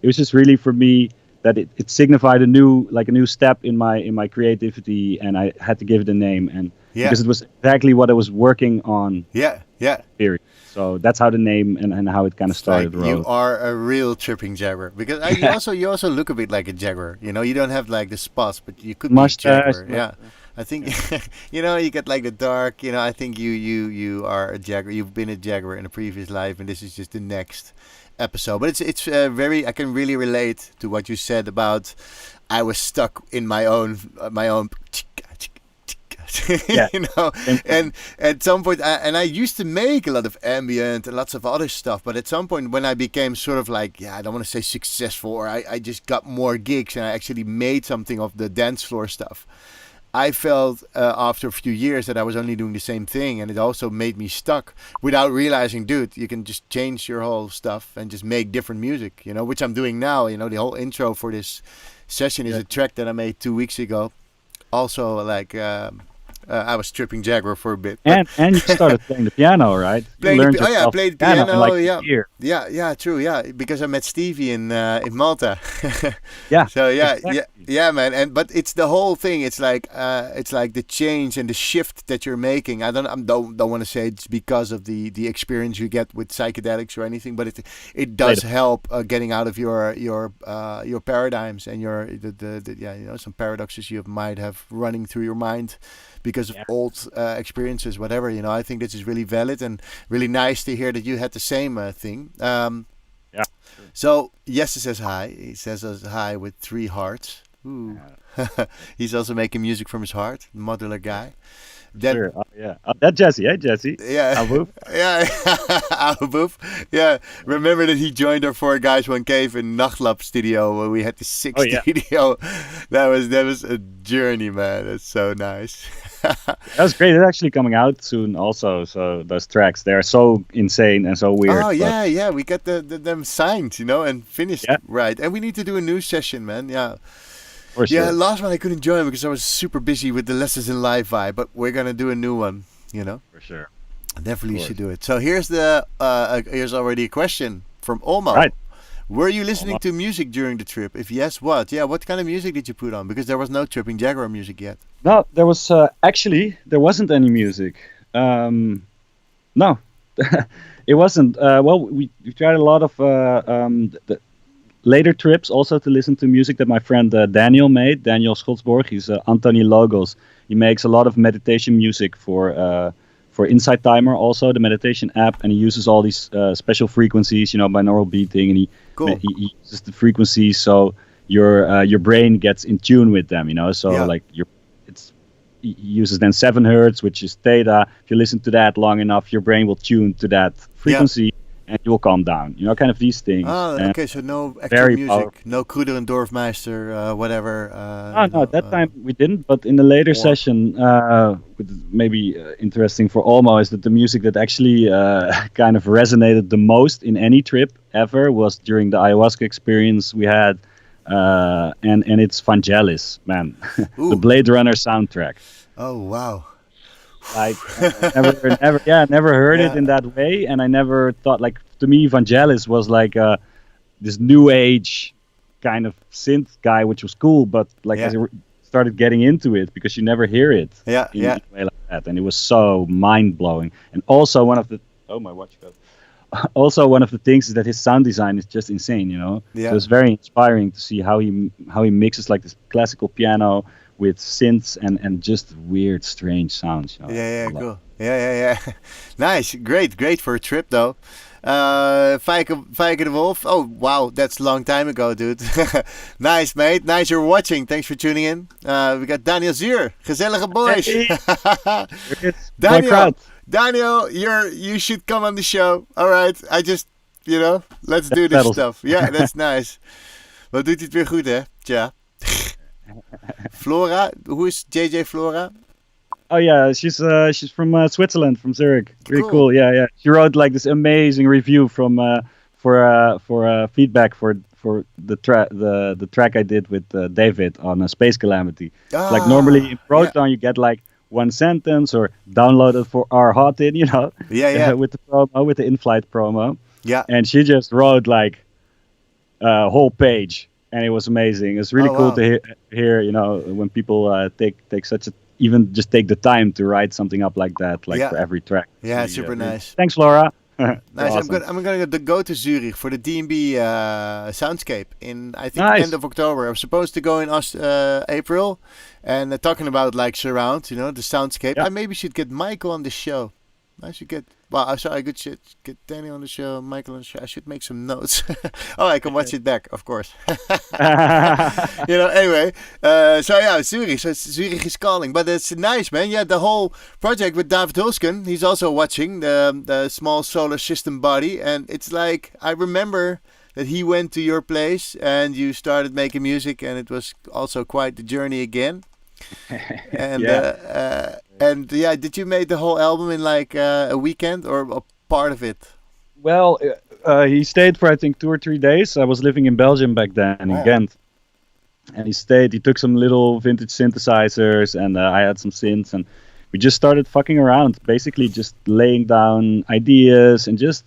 it was just really for me that it signified a new step in my creativity, and I had to give it a name, and Yeah. because it was exactly what I was working on. Yeah. Period. So that's how the name and how it kind of started. Like you are a real tripping jaguar because you also look a bit like a jaguar. You don't have like the spots, but you could Mustache, be a jaguar. Yeah, I think you get like the dark. I think you are a jaguar. You've been a jaguar in a previous life, and this is just the next episode. But it's very. I can really relate to what you said about. I was stuck in my own Yeah. you know. And at some point, and I used to make a lot of ambient and lots of other stuff, but at some point when I became sort of like, yeah, I don't want to say successful, or I just got more gigs and I actually made something of the dance floor stuff. I felt after a few years that I was only doing the same thing, and it also made me stuck without realizing, dude, you can just change your whole stuff and just make different music, you know, which I'm doing now. You know, the whole intro for this session is a track that I made 2 weeks ago. Also, like, I was Trippin Jaguar for a bit. And you started playing the piano, right? Playing you learned the, oh yeah, I played the piano. in like yeah, a year. yeah, true. Yeah, because I met Stevie in Malta. Yeah. So yeah, exactly. yeah, man. And but it's the whole thing. It's like the change and the shift that you're making. I don't want to say it's because of the experience you get with psychedelics or anything, but it does help getting out of your paradigms and the you know, some paradoxes you might have running through your mind because of old experiences, whatever, you know. I think this is really valid and really nice to hear that you had the same thing. Yeah. So Jesse says hi. He says us hi with 3 hearts. Ooh. He's also making music from his heart, modular guy. Then, sure. Oh, yeah. That's Jesse. Hey, Jesse. Yeah. Alboef. Yeah. Alboef. Yeah. Remember that he joined our 4 Guys 1 Cave in Nachtlab studio when we had the 6 studio. That was a journey, man. That's so nice. That was great. It's actually coming out soon also. So those tracks, they're so insane and so weird. Oh, yeah. We got them signed, you know, and finished. Yeah. Right. And we need to do a new session, man. Yeah. For sure. Yeah, last one I couldn't join because I was super busy with the Lessons in Live vibe, but we're gonna do a new one, you know. For sure. Definitely should do it. So here's here's already a question from Olmo. Right. Were you listening to music during the trip? If yes, what? Yeah, what kind of music did you put on? Because there was no Trippin Jaguar music yet. No, there was actually there wasn't any music. No, it wasn't. Well, we tried a lot of later trips also to listen to music that my friend Daniel made. Daniel Schotsborg. He's Anthony Logos. He makes a lot of meditation music for Insight Timer, also the meditation app, and he uses all these special frequencies, you know, binaural beating, and he uses the frequencies so your brain gets in tune with them, you know. So like he uses then 7 hertz, which is theta. If you listen to that long enough, your brain will tune to that frequency. And you will calm down, you know, kind of these things. Oh, okay, so no actual music, powerful. No Kruder and Dorfmeister, whatever. No, that time we didn't, but in the later session, maybe interesting for Olmo is that the music that actually kind of resonated the most in any trip ever was during the ayahuasca experience we had, and it's Vangelis, man, the Blade Runner soundtrack. Oh, wow. Like never heard it in that way, and I never thought, like, to me Vangelis was like this new age kind of synth guy, which was cool, but like as I started getting into it, because you never hear it in a way like that, and it was so mind blowing. And also one of the also one of the things is that his sound design is just insane, you know. So it's very inspiring to see how he mixes like this classical piano with synths and just weird, strange sounds. You know? Cool. Yeah. Nice, great for a trip though. Feike the Wolf. Oh wow, that's a long time ago, dude. Nice, mate. Nice you're watching. Thanks for tuning in. We got Daniel Zuur. Gezellige boys. Daniel, you should come on the show. All right, I just, you know, let's do this stuff. Yeah, that's nice. Wat doet hij het weer goed, hè? Tja. Flora, who is JJ Flora? Oh yeah, she's from Switzerland, from Zurich. Really cool. Yeah. She wrote like this amazing review from for feedback for the track I did with David on Space Calamity. Like normally in Proton you get like one sentence or download it for our hot in, you know. With the promo, with the in-flight promo. Yeah. And she just wrote like a whole page. And it was amazing. It's really cool to hear, you know, when people take such a, even just take the time to write something up like that, like for every track. Yeah, super nice. Thanks, Laura. Nice. Awesome. I'm gonna go to Zurich for the D&B Soundscape in, I think, end of October. I'm supposed to go in April, and talking about like surround, you know, the Soundscape. I maybe should get Michael on the show. I should get. Well, I saw I could get Danny on the show, Michael on the show. I should make some notes. Oh, I can watch it back, of course. Anyway. So yeah, Zurich. So Zurich is calling, but it's nice, man. Yeah, the whole project with David Hulsken. He's also watching the small solar system body, and it's like I remember that he went to your place and you started making music, and it was also quite the journey again. And did you make the whole album in like a weekend or a part of it? Well, he stayed for I think 2 or 3 days. I was living in Belgium back then in Ghent, and he stayed. He took some little vintage synthesizers, and I had some synths, and we just started fucking around, basically just laying down ideas and just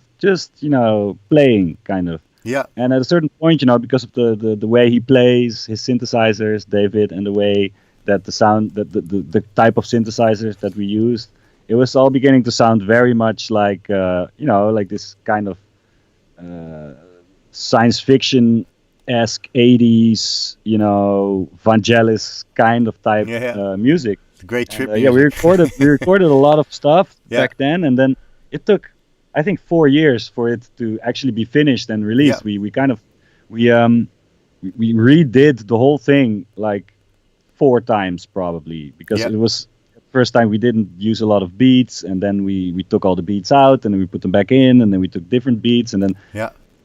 playing kind of. Yeah. And at a certain point, because of the way he plays his synthesizers, David, and the way that the sound, the type of synthesizers that we used, it was all beginning to sound very much like, like this kind of science fiction-esque 80s, Vangelis kind of type music. Great trip. We recorded a lot of stuff back then, and then it took, I think, 4 years for it to actually be finished and released. Yeah. We redid the whole thing like 4 times probably, because it was the first time we didn't use a lot of beats, and then we took all the beats out and then we put them back in, and then we took different beats, and then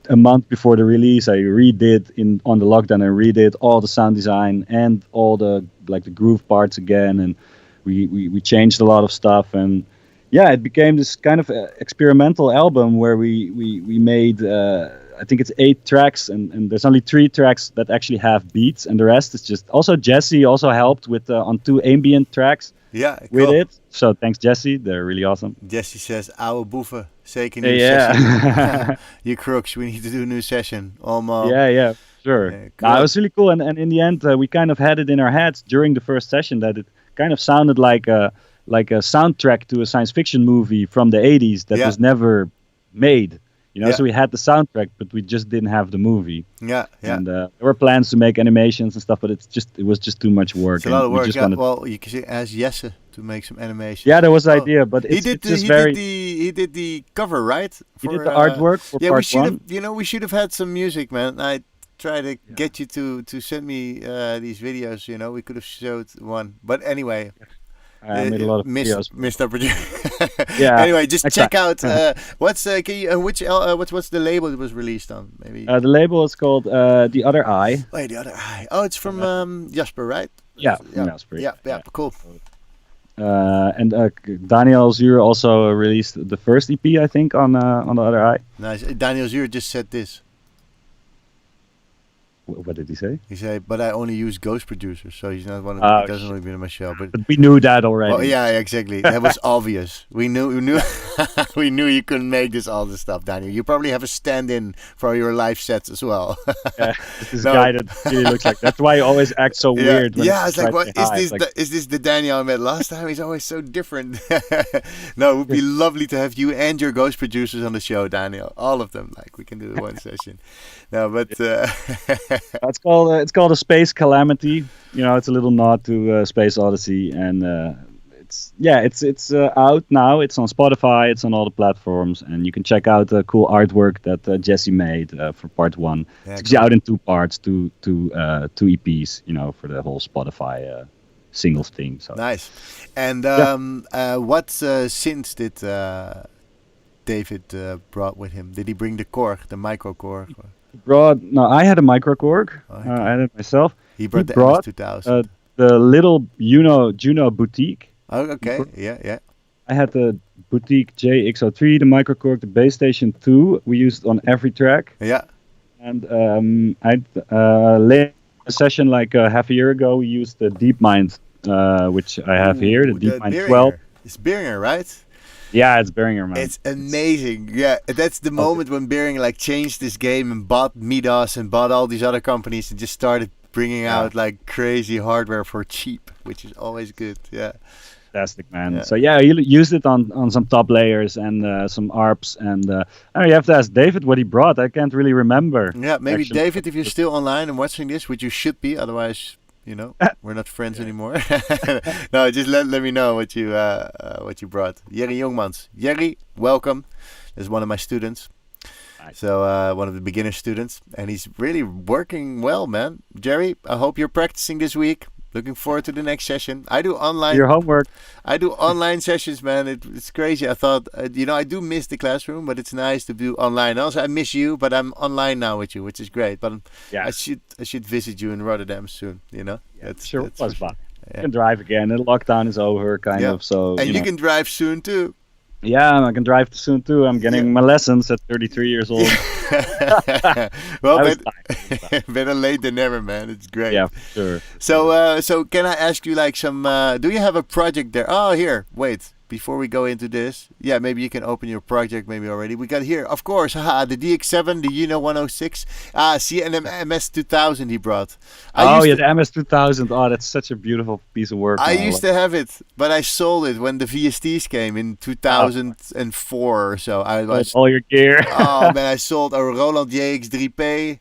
a month before the release I redid on the lockdown, I redid all the sound design and all the groove parts again, and we changed a lot of stuff, and it became this kind of experimental album where we made I think it's 8 tracks, and there's only 3 tracks that actually have beats, and the rest is just. Also, Jesse also helped with on 2 ambient tracks. Yeah, with it. So thanks, Jesse. They're really awesome. Jesse says, "Oude boeven, zeker new session. You crooks, we need to do a new session." Almost. Yeah, sure. Cool. It was really cool, and in the end, we kind of had it in our heads during the first session that it kind of sounded like a soundtrack to a science fiction movie from the 80s that was never made. So we had the soundtrack, but we just didn't have the movie. Yeah. And there were plans to make animations and stuff, but it was just too much work. It's a lot of work. Well, you can ask Jesse to make some animations. Yeah, that was the idea, but he did the cover, right? He did the artwork for part 1. We should have had some music, man. I try to get you to send me these videos. We could have showed one, but anyway. I made a lot of videos. Mr. Producer. Anyway, just check out what's the label it was released on? Maybe the label is called The Other Eye. Wait, The Other Eye. Oh, it's from Jasper, right? Yeah, Jasper. Yeah, cool. And Daniel Zuur also released the first EP, I think, on The Other Eye. Nice. Daniel Zuur just said this. What did he say? He said, but I only use Ghost producers, so he's not one of them. He doesn't only be on my show. But we knew that already. Well, yeah, exactly. That was obvious. We knew we knew you couldn't make all this stuff, Daniel. You probably have a stand-in for your live sets as well. This guy that really looks like. That's why he always acts so weird. Yeah, it's like, what is this the Daniel I met last time? He's always so different. No, it would be lovely to have you and your Ghost producers on the show, Daniel. All of them. Like, we can do one session. No, but it's called a Space Calamity. It's a little nod to Space Odyssey, and it's out now. It's on Spotify. It's on all the platforms, and you can check out the cool artwork that Jesse made for part 1. It's actually out in 2 parts, two EPs. For the whole Spotify singles thing. So nice. And what synths did David brought with him? Did he bring the Korg, the micro Korg? I had a micro Korg. Okay. I had it myself. He brought the MS-2000. The little Juno Boutique. Oh, okay. Yeah. I had the Boutique JX03, the micro Korg, the Base Station 2. We used on every track. Yeah. And I late a session like half a year ago. We used the DeepMind, which I have here, the DeepMind 12. It's Behringer, right? Yeah, it's Behringer, man. It's amazing. Yeah, that's the moment when Behringer changed this game and bought Midas and bought all these other companies and just started bringing out crazy hardware for cheap, which is always good. Yeah. Fantastic, man. Yeah. So you used it on some top layers and some ARPs, and you have to ask David what he brought. I can't really remember. Yeah, maybe actually. David, if you're still online and watching this, which you should be, otherwise You know, we're not friends anymore. No, just let me know what you brought. Jerry Jongmans. Jerry, welcome. Is one of my students. So one of the beginner students, and he's really working well, man. Jerry, I hope you're practicing this week. Looking forward to the next session. I do online. Your homework. I do online sessions, man. It's crazy. I thought, I do miss the classroom, but it's nice to do online. Also, I miss you, but I'm online now with you, which is great. But yeah. I should visit you in Rotterdam soon. Yeah, that's was fun. Yeah. You can drive again. The lockdown is over, kind of. So and you can drive soon too. Yeah, I can drive soon too. I'm getting my lessons at 33 years old. Well, better late than never, man. It's great. Yeah, for sure. So can I ask you like some? Do you have a project there? Oh, here. Wait. Before we go into this, maybe you can open your project maybe already. We got here, of course, the DX7, the Uno 106, CNM MS2000 he brought. The MS2000. Oh, that's such a beautiful piece of work. I used to have it, but I sold it when the VSTs came in 2004 or so. I was all your gear. Oh man, I sold a Roland JX3P.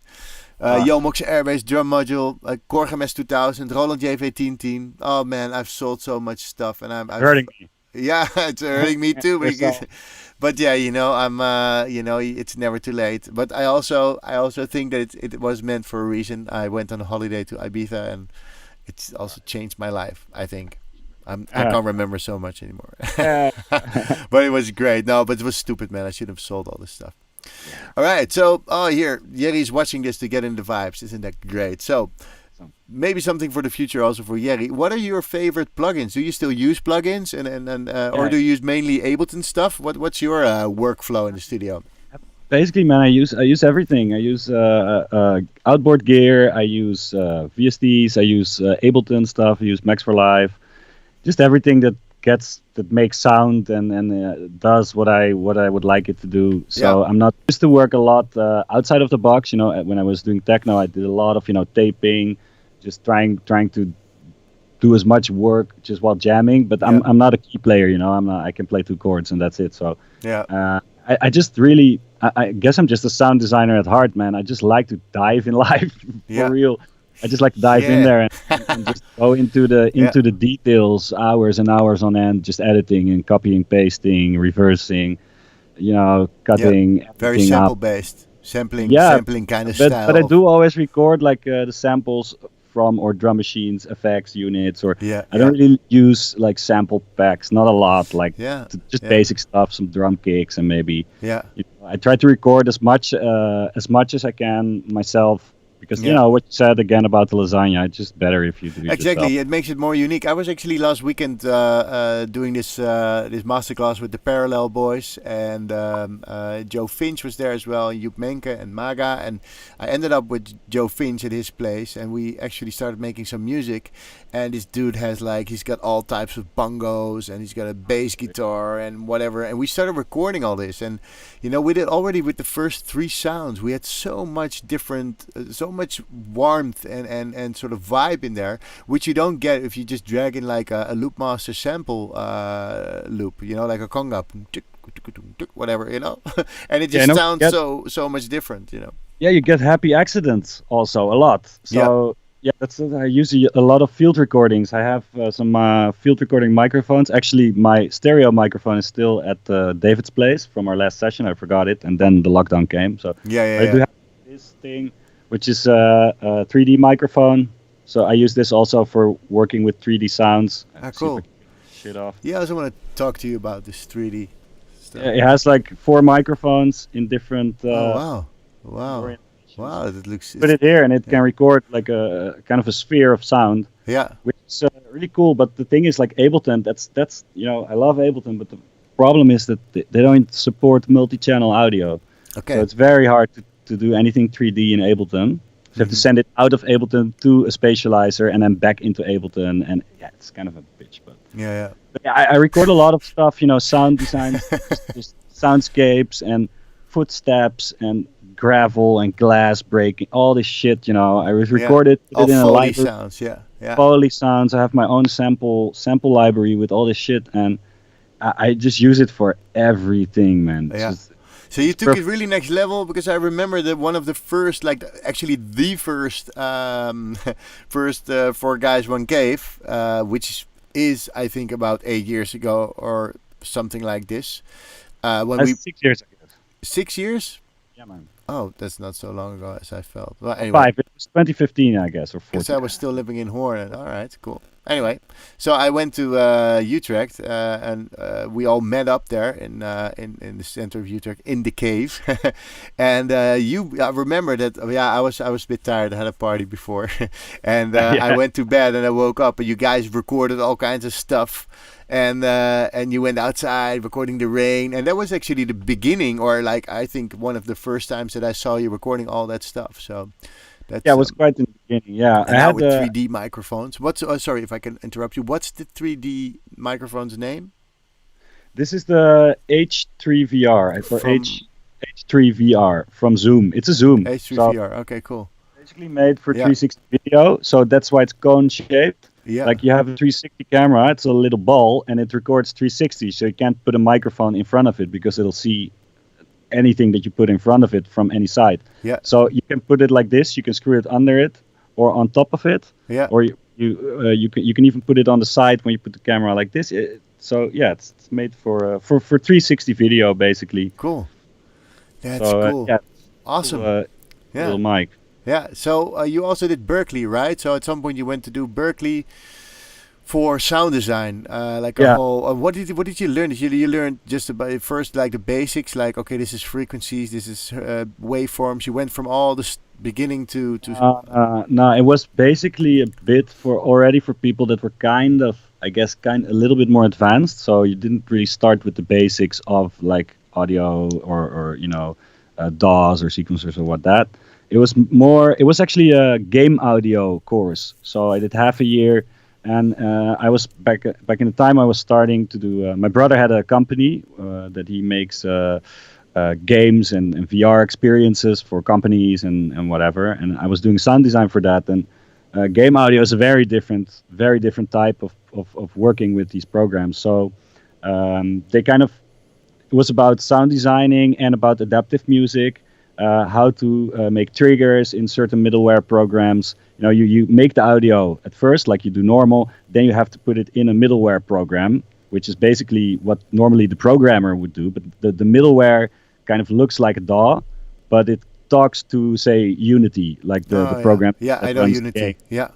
Yomox Airbase drum module, Korg MS2000, Roland JV1010. Oh man, I've sold so much stuff, and I'm hurting me. Yeah, it's hurting me too. But yeah, I'm it's never too late. But I also think that it was meant for a reason. I went on a holiday to Ibiza, and it's also changed my life. I think I can't remember so much anymore. But it was great. No, but it was stupid, man. I should have sold all this stuff. All right, so here Jerry's watching this to get in the vibes. Isn't that great? So maybe something for the future also for Jerry. What are your favorite plugins? Do you still use plugins or do you use mainly Ableton stuff? What's your workflow in the studio? Basically, man, I use everything. I use outboard gear. I use VSTs. I use Ableton stuff. I use Max for Live. Just everything that makes sound and does what I would like it to do. So I'm not used to work a lot outside of the box. When I was doing techno, I did a lot of taping, just trying to do as much work just while jamming. But I'm not a key player. I can play 2 chords and that's it. So I just really I guess I'm just a sound designer at heart, man. I just like to dive in life for real. I just like to dive in there and just go into the details, hours and hours on end, just editing and copying, pasting, reversing, cutting. Very sample based, sampling kind of style. But I do always record like the samples from or drum machines, effects units, or I don't really use like sample packs, not a lot, like just basic stuff, some drum kicks and maybe. I try to record as much as I can myself. Because what you said again about the lasagna, it's just better if you do it exactly. yourself. It makes it more unique. I was actually last weekend doing this masterclass with the Parallel Boys, and Joe Finch was there as well, Joep Menke and Maga, and I ended up with Joe Finch at his place, and we actually started making some music. And this dude he's got all types of bongos, and he's got a bass guitar and whatever. And we started recording all this, and we did already with the first 3 sounds. We had so much different, so much warmth and sort of vibe in there, which you don't get if you just drag in like a Loopmaster sample loop, like a conga, whatever, and it just sounds so much different, Yeah, you get happy accidents also a lot. So. Yeah, that's it. I use a lot of field recordings. I have some field recording microphones. Actually, my stereo microphone is still at David's place from our last session. I forgot it, and then the lockdown came. So I do have this thing, which is a 3D microphone. So I use this also for working with 3D sounds. Cool. Shit off. Yeah, I also want to talk to you about this 3D stuff. Yeah, it has like 4 microphones in different. Wow. Wow, that looks. Put it here, and it can record like a kind of a sphere of sound. Yeah, which is really cool. But the thing is, like Ableton, that's I love Ableton, but the problem is that they don't support multi-channel audio. Okay. So it's very hard to do anything 3D in Ableton. So you have to send it out of Ableton to a spatializer and then back into Ableton, and it's kind of a bitch. But But I record a lot of stuff, sound design, just soundscapes and footsteps and gravel and glass breaking, all this shit, I recorded it in a library. Sounds, Foley sounds. I have my own sample library with all this shit, and I just use it for everything, man. So you took it really next level, because I remember that one of the first, like actually the first, first Four Guys One Cave, which is I think about 8 years ago or something like this. When we 6 years ago. 6 years? Yeah, man. Oh, that's not so long ago as I felt. Well, anyway. 5. It was 2015, I guess, or 14. Because I was still living in Hoorn. All right, cool. Anyway, so I went to Utrecht, and we all met up there in the center of Utrecht in the cave. And I remember that. I was a bit tired. I had a party before, and I went to bed and I woke up, and you guys recorded all kinds of stuff. And you went outside recording the rain, and that was actually the beginning, or like I think one of the first times that I saw you recording all that stuff. So that's, it was quite in the beginning. Yeah, and now with 3D microphones. What's sorry if I can interrupt you. What's the 3D microphone's name? This is the H3VR or H3VR from Zoom. It's a Zoom. H3VR. Okay, cool. Basically made for 360 video, so that's why it's cone shaped. Yeah. Like you have a 360 camera, it's a little ball, and it records 360, so you can't put a microphone in front of it because it'll see anything that you put in front of it from any side. Yeah. So you can put it like this, you can screw it under it or on top of it. Yeah. Or you can even put it on the side when you put the camera like this. It's made for 360 video basically. Cool. That's cool. Awesome. Little mic. Yeah, so you also did Berkeley, right? So at some point you went to do Berkeley for sound design, a whole. What did you learn? Did you learn just about first like the basics, like okay, this is frequencies, this is waveforms. You went from all the beginning to. No, it was basically a bit for people that were kind of a little bit more advanced. So you didn't really start with the basics of like audio or DAWs or sequencers or what that. It was actually a game audio course. So I did half a year, and I was back in the time I was starting to do. My brother had a company that he makes games and VR experiences for companies and whatever. And I was doing sound design for that. And game audio is a very different type of working with these programs. So it was about sound designing and about adaptive music. How to make triggers in certain middleware programs. You make the audio at first like you do normal, then you have to put it in a middleware program, which is basically what normally the programmer would do. But the middleware kind of looks like a DAW, but it talks to, say, Unity, like the program. Yeah, I know Unity. Yeah.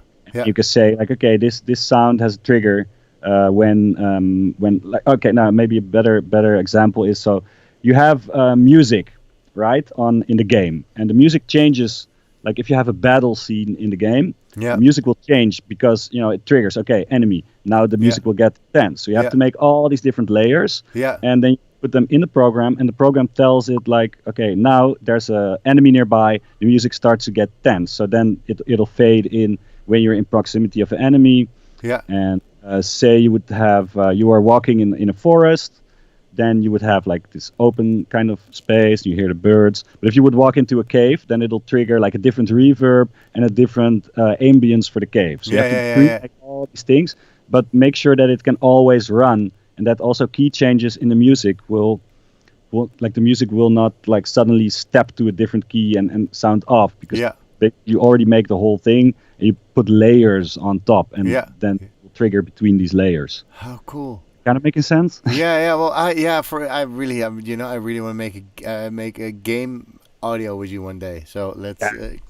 You can say like, okay, this sound has a trigger when like, okay, now maybe a better example is, so you have music, right, in the game, and the music changes. Like if you have a battle scene in the game, the music will change because it triggers, okay, enemy, now the music will get tense, so you have to make all these different layers, and then you put them in the program, and the program tells it like, okay, now there's a enemy nearby, the music starts to get tense, so then it'll fade in when you're in proximity of an enemy. And say you would have you are walking in a forest, then you would have like this open kind of space, you hear the birds. But if you would walk into a cave, then it'll trigger like a different reverb and a different ambience for the cave. So you have to treat like all these things, but make sure that it can always run, and that also key changes in the music will like the music will not like suddenly step to a different key and sound off, because you already make the whole thing and you put layers on top, and then it will trigger between these layers. How cool. Kind of making sense? Well, I really want to make a game audio with you one day. So let's.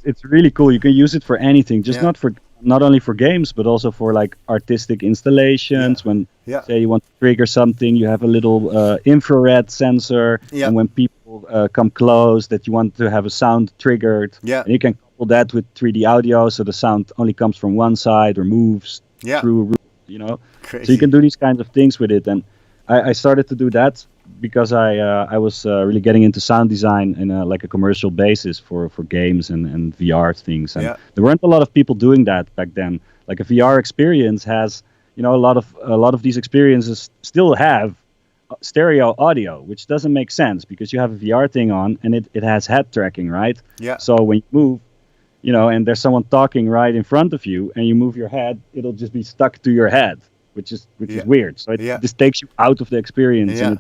It's really cool. You can use it for anything, just not only for games, but also for like artistic installations. When say you want to trigger something, you have a little infrared sensor, and when people come close, that you want to have a sound triggered, and you can couple that with 3D audio, so the sound only comes from one side or moves through a room. Crazy. So you can do these kinds of things with it, and I started to do that because I was really getting into sound design in a commercial basis for games and VR things, and there weren't a lot of people doing that back then. Like a VR experience has, a lot of these experiences still have stereo audio, which doesn't make sense because you have a VR thing on and it has head tracking, right? So when you move, and there's someone talking right in front of you, and you move your head, it'll just be stuck to your head, which is weird. So it just takes you out of the experience, and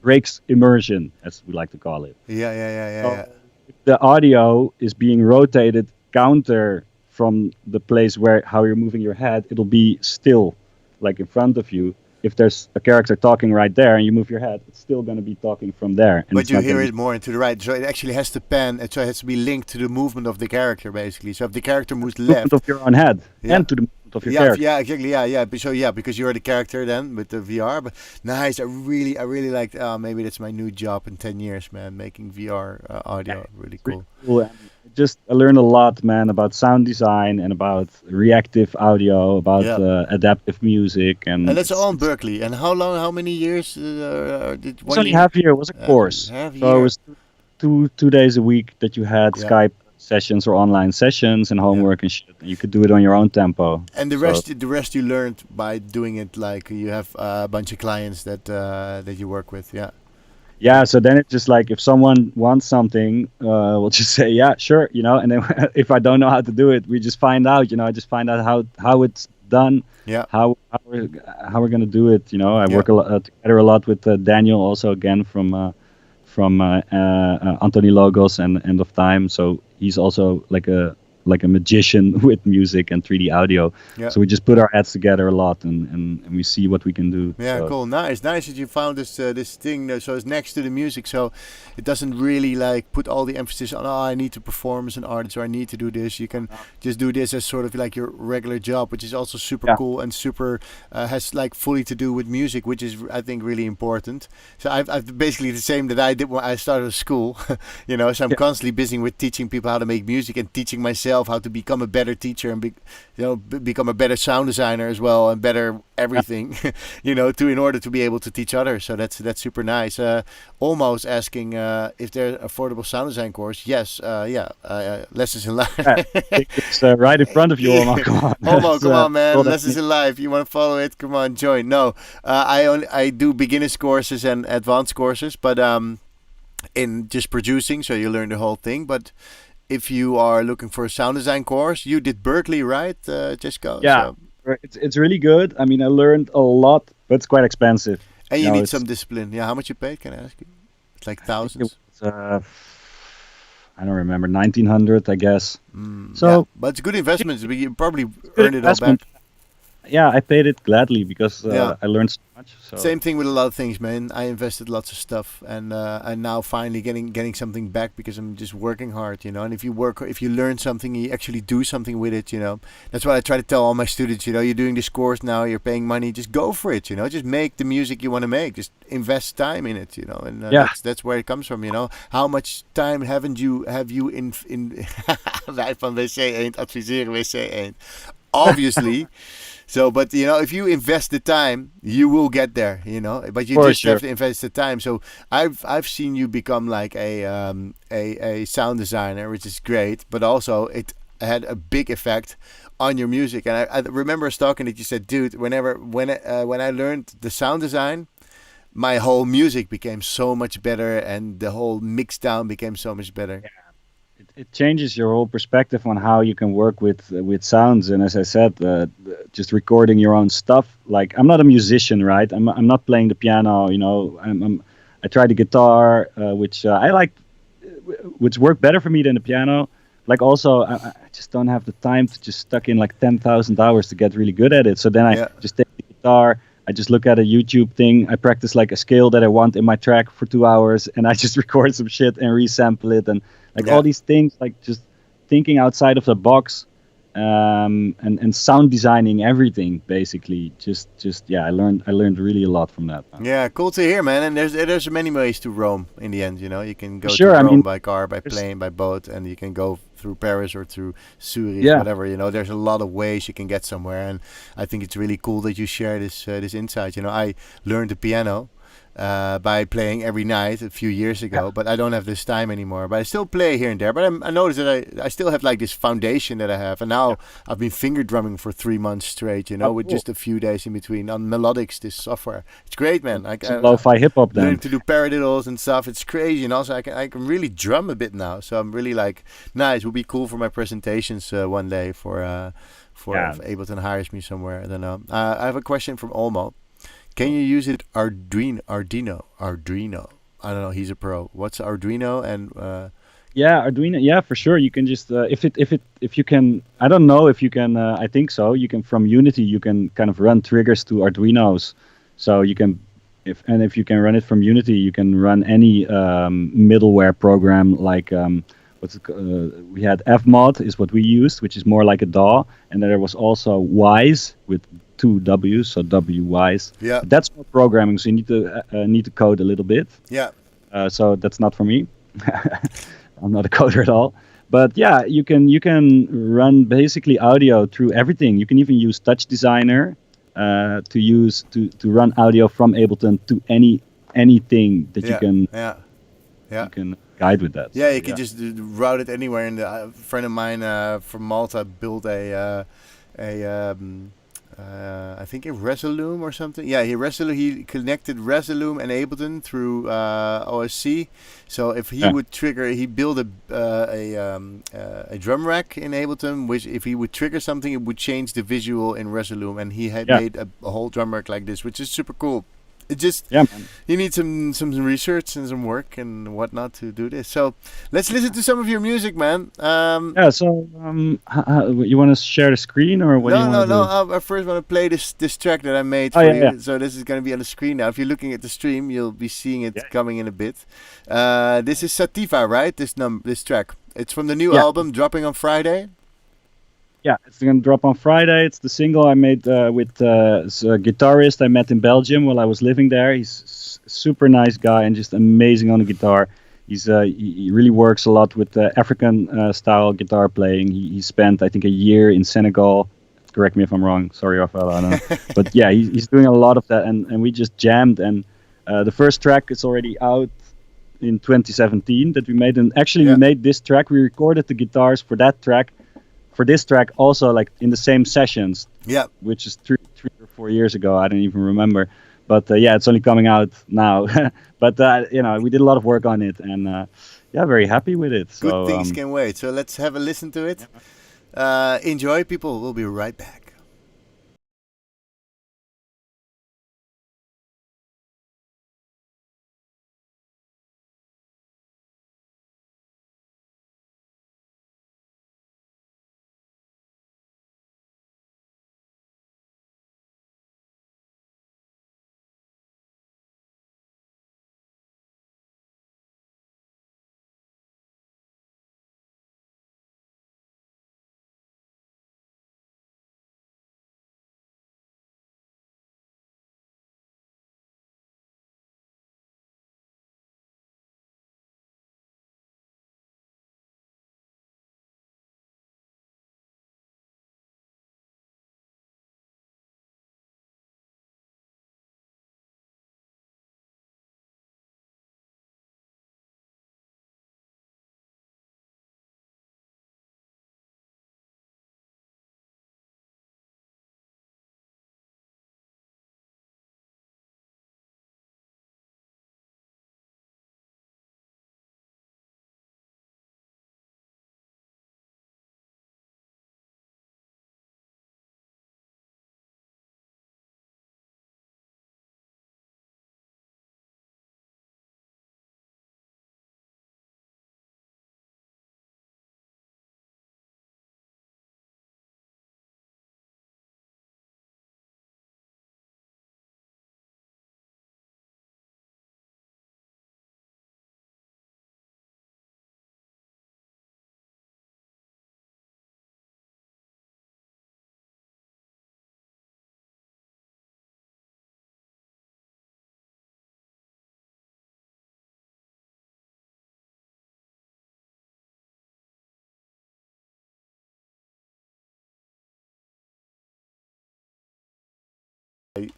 breaks immersion, as we like to call it. Yeah, yeah, yeah, yeah, yeah. So if the audio is being rotated counter from the place where how you're moving your head, it'll be still, like in front of you. If there's a character talking right there and you move your head, it's still going to be talking from there, and But it's you not hear going to it be more into the right, so it actually has to pan, so it has to be linked to the movement of the character, basically. So if the character moves movement left, of your own head yeah, and to the movement of your yeah, character. yeah, exactly, yeah, yeah. So yeah, because you're the character then with the VR. But nice, I really liked. Maybe that's my new job in 10 years, man. Making VR Yeah, audio, really it's really cool. cool. And I learned a lot, man, about sound design and about reactive audio, about Yeah, adaptive music, and and that's all in it's Berkeley. And how long? How many years? Did it's one only year? half year. It was a course, Half so it year. was two days a week that you had Yeah, Skype sessions or online sessions and yeah. homework and shit. And you could do it on your own tempo. And So the rest you learned by doing it. Like you have a bunch of clients that you work with. Yeah, yeah, so then it's just like if someone wants something, we'll just say yeah, sure, and then if I don't know how to do it, we just find out. I just find out how it's done, yeah, how we're gonna do it. I yeah. work together a lot with Daniel, also again from Anthony Logos and End of Time. So he's also like a magician with music and 3D audio. Yeah. So we just put our heads together a lot and we see what we can do. Yeah, So cool. Nice that you found this thing. So it's next to the music, so it doesn't really like put all the emphasis on. Oh, I need to perform as an artist, or I need to do this. You can just do this as sort of like your regular job, which is also super yeah, cool and super has like fully to do with music, which is I think really important. So I've basically the same that I did when I started school. So I'm yeah, constantly busy with teaching people how to make music and teaching myself how to become a better teacher and become a better sound designer as well and better yeah. everything. In order to be able to teach others. So that's super nice. Almost asking if there's affordable sound design course. Yes, yeah. Lessons in Yeah. live. It's right in front of you, Omar. Come on. Homo, That's, come on, all man. that Lessons in live. You want to follow it? Come on, join. No, I do beginners courses and advanced courses, but in just producing, so you learn the whole thing. But if you are looking for a sound design course, you did Berkeley, right, Jessica? yeah, So it's really good. I mean, I learned a lot, but it's quite expensive. and you need some It's discipline. Yeah, how much you paid? Can I ask you? It's like I think it thousands. was I don't remember 1900, I guess. Yeah, So but it's good investments. You probably good earned it all investment. back. Yeah, I paid it gladly because Yeah. I learned so much. So Same thing with a lot of things, man. I invested lots of stuff, and now finally getting something back because I'm just working hard, And if you learn something, you actually do something with it, That's what I try to tell all my students. You're doing this course now, you're paying money, just go for it, Just make the music you want to make, just invest time in it, And yeah, that's where it comes from, How much time have you in wij van WC Eend adviseren WC Eend, obviously. So, but if you invest the time, you will get there. But you for just have sure. to invest the time. So, I've seen you become like a sound designer, which is great. But also, it had a big effect on your music. And I remember us talking that you said, dude, when I learned the sound design, my whole music became so much better, and the whole mix down became so much better. It changes your whole perspective on how you can work with sounds. And as I said, just recording your own stuff. Like I'm not a musician, right? I'm not playing the piano. I tried the guitar, which I like, which worked better for me than the piano. Like also, I just don't have the time to just stuck in like 10,000 hours to get really good at it. So then I Yeah, just take the guitar. I just look at a YouTube thing. I practice like a scale that I want in my track for 2 hours, and I just record some shit and resample it, and like yeah. all these things, like just thinking outside of the box, and sound designing everything basically. Just yeah, I learned really a lot from that. Yeah, cool to hear, man. And there's many ways to Rome in the end. You can For go to sure. I Rome mean, by car, by there's, plane, by boat, and you can go through Paris or through Zurich, yeah, whatever. There's a lot of ways you can get somewhere, and I think it's really cool that you share this insight. I learned the piano. By playing every night a few years yeah, ago, but I don't have this time anymore. But I still play here and there. But I noticed that I still have like this foundation that I have, and yeah. now I've been finger drumming for 3 months straight. Oh, With cool. just a few days in between on Melodics, this software. It's great, man. Some lo-fi hip hop Learning then. to do paradiddles and stuff. It's crazy, So I can really drum a bit now. So I'm really like nice. Would be cool for my presentations one day for Yeah, if Ableton hires me somewhere. I don't know. I have a question from Olmo. Can you use it Arduino? I don't know. He's a pro. What's Arduino and Yeah, Arduino. Yeah, for sure. You can just if you can. I don't know if you can. I think so. You can from Unity. You can kind of run triggers to Arduinos, so you can. If you can run it from Unity, you can run any middleware program like we had Fmod is what we used, which is more like a DAW, and then there was also Wise with two W's, so WWise. yeah, But that's more programming, so you need to code a little bit. yeah, So that's not for me. I'm not a coder at all. But yeah, you can run basically audio through everything. You can even use Touch Designer to run audio from Ableton to anything that you can guide with that. Yeah, you can just route it anywhere. And a friend of mine from Malta built I think a Resolume or something. Yeah, he connected Resolume and Ableton through OSC. So if he would trigger, he built a drum rack in Ableton, which if he would trigger something, it would change the visual in Resolume, and he had made a whole drum rack like this, which is super cool. It just you need some research and some work and whatnot to do this. So let's listen to some of your music, man. So you want to share the screen or what? No. I first want to play this track that I made for you. Yeah. So this is going to be on the screen now. If you're looking at the stream, you'll be seeing it coming in a bit. This is Sativa, right? This track. It's from the new album dropping on Friday. Yeah, it's going to drop on Friday. It's the single I made with a guitarist I met in Belgium while I was living there. He's a super nice guy and just amazing on the guitar. He really works a lot with African style guitar playing. He spent, I think, a year in Senegal. Correct me if I'm wrong. Sorry, Rafael. I don't know. But yeah, he's doing a lot of that, and we just jammed. And the first track is already out in 2017 that we made. And actually, we made this track. We recorded the guitars for that track. For this track, also like in the same sessions, which is 3 or 4 years ago. I don't even remember, but it's only coming out now. But we did a lot of work on it, and very happy with it. Good things can wait. So let's have a listen to it. Enjoy, people. We'll be right back.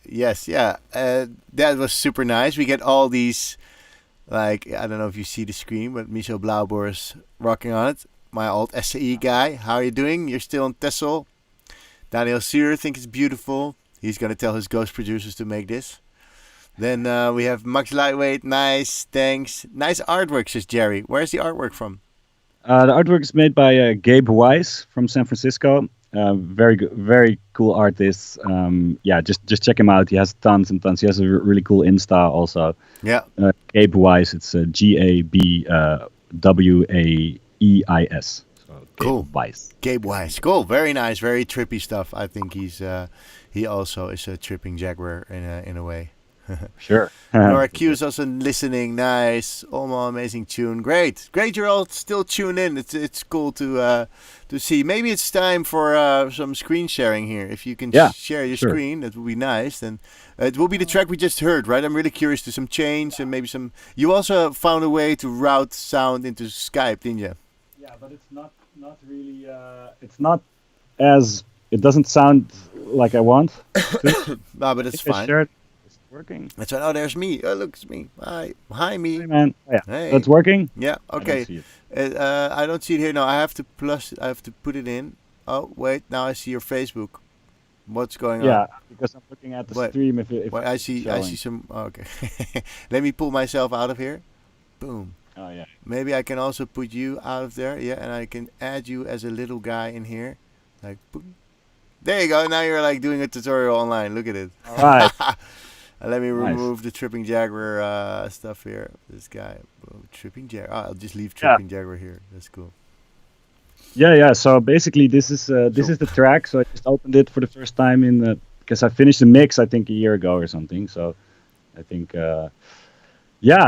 Yes, that was super nice. We get all these, like, I don't know if you see the screen, but Michel Blauboer is rocking on it. My old SAE guy. How are you doing? You're still on Texel. Daniel Suur thinks it's beautiful. He's going to tell his ghost producers to make this. Then we have Max Lightweight. Nice, thanks. Nice artwork, says Jerry. Where's the artwork from? The artwork is made by Gabe Weiss from San Francisco. Very good, very cool artist. Yeah, just check him out. He has tons and tons. He has a really cool Insta also. Yeah. Gabe Wise, it's GABWAEIS. So Cool. Gabe Wise. Gabe Wise. Cool. Very nice. Very trippy stuff. I think he also is a Trippin Jaguar in a way. Sure. Nora Q is also listening. Nice. Almost amazing tune. Great. You're all still tuned in. It's cool to see. Maybe it's time for some screen sharing here. If you can share your screen, that would be nice. Then it will be the track we just heard, right? I'm really curious to some change and maybe some. You also found a way to route sound into Skype, didn't you? Yeah, but it's not really. It's not as. It doesn't sound like I want. No, but it's fine. It's working. That's right. Oh, there's me. Oh, look, it's me. Hi, me. Hey, man. Oh, yeah. Hey. That's working. Yeah. Okay. I don't see it here. No, I have to put it in. Oh, wait. Now I see your Facebook. What's going on? Yeah, because I'm looking at the stream. If I see some. Oh, okay. Let me pull myself out of here. Boom. Oh yeah. Maybe I can also put you out of there. Yeah, and I can add you as a little guy in here. Like, boom. There you go. Now you're like doing a tutorial online. Look at it. All right. Let me remove the Trippin Jaguar stuff here. This guy, Trippin Jaguar. I'll just leave Trippin Jaguar here. That's cool. Yeah. So basically, this is the track. So I just opened it for the first time because I finished the mix I think a year ago or something. So I think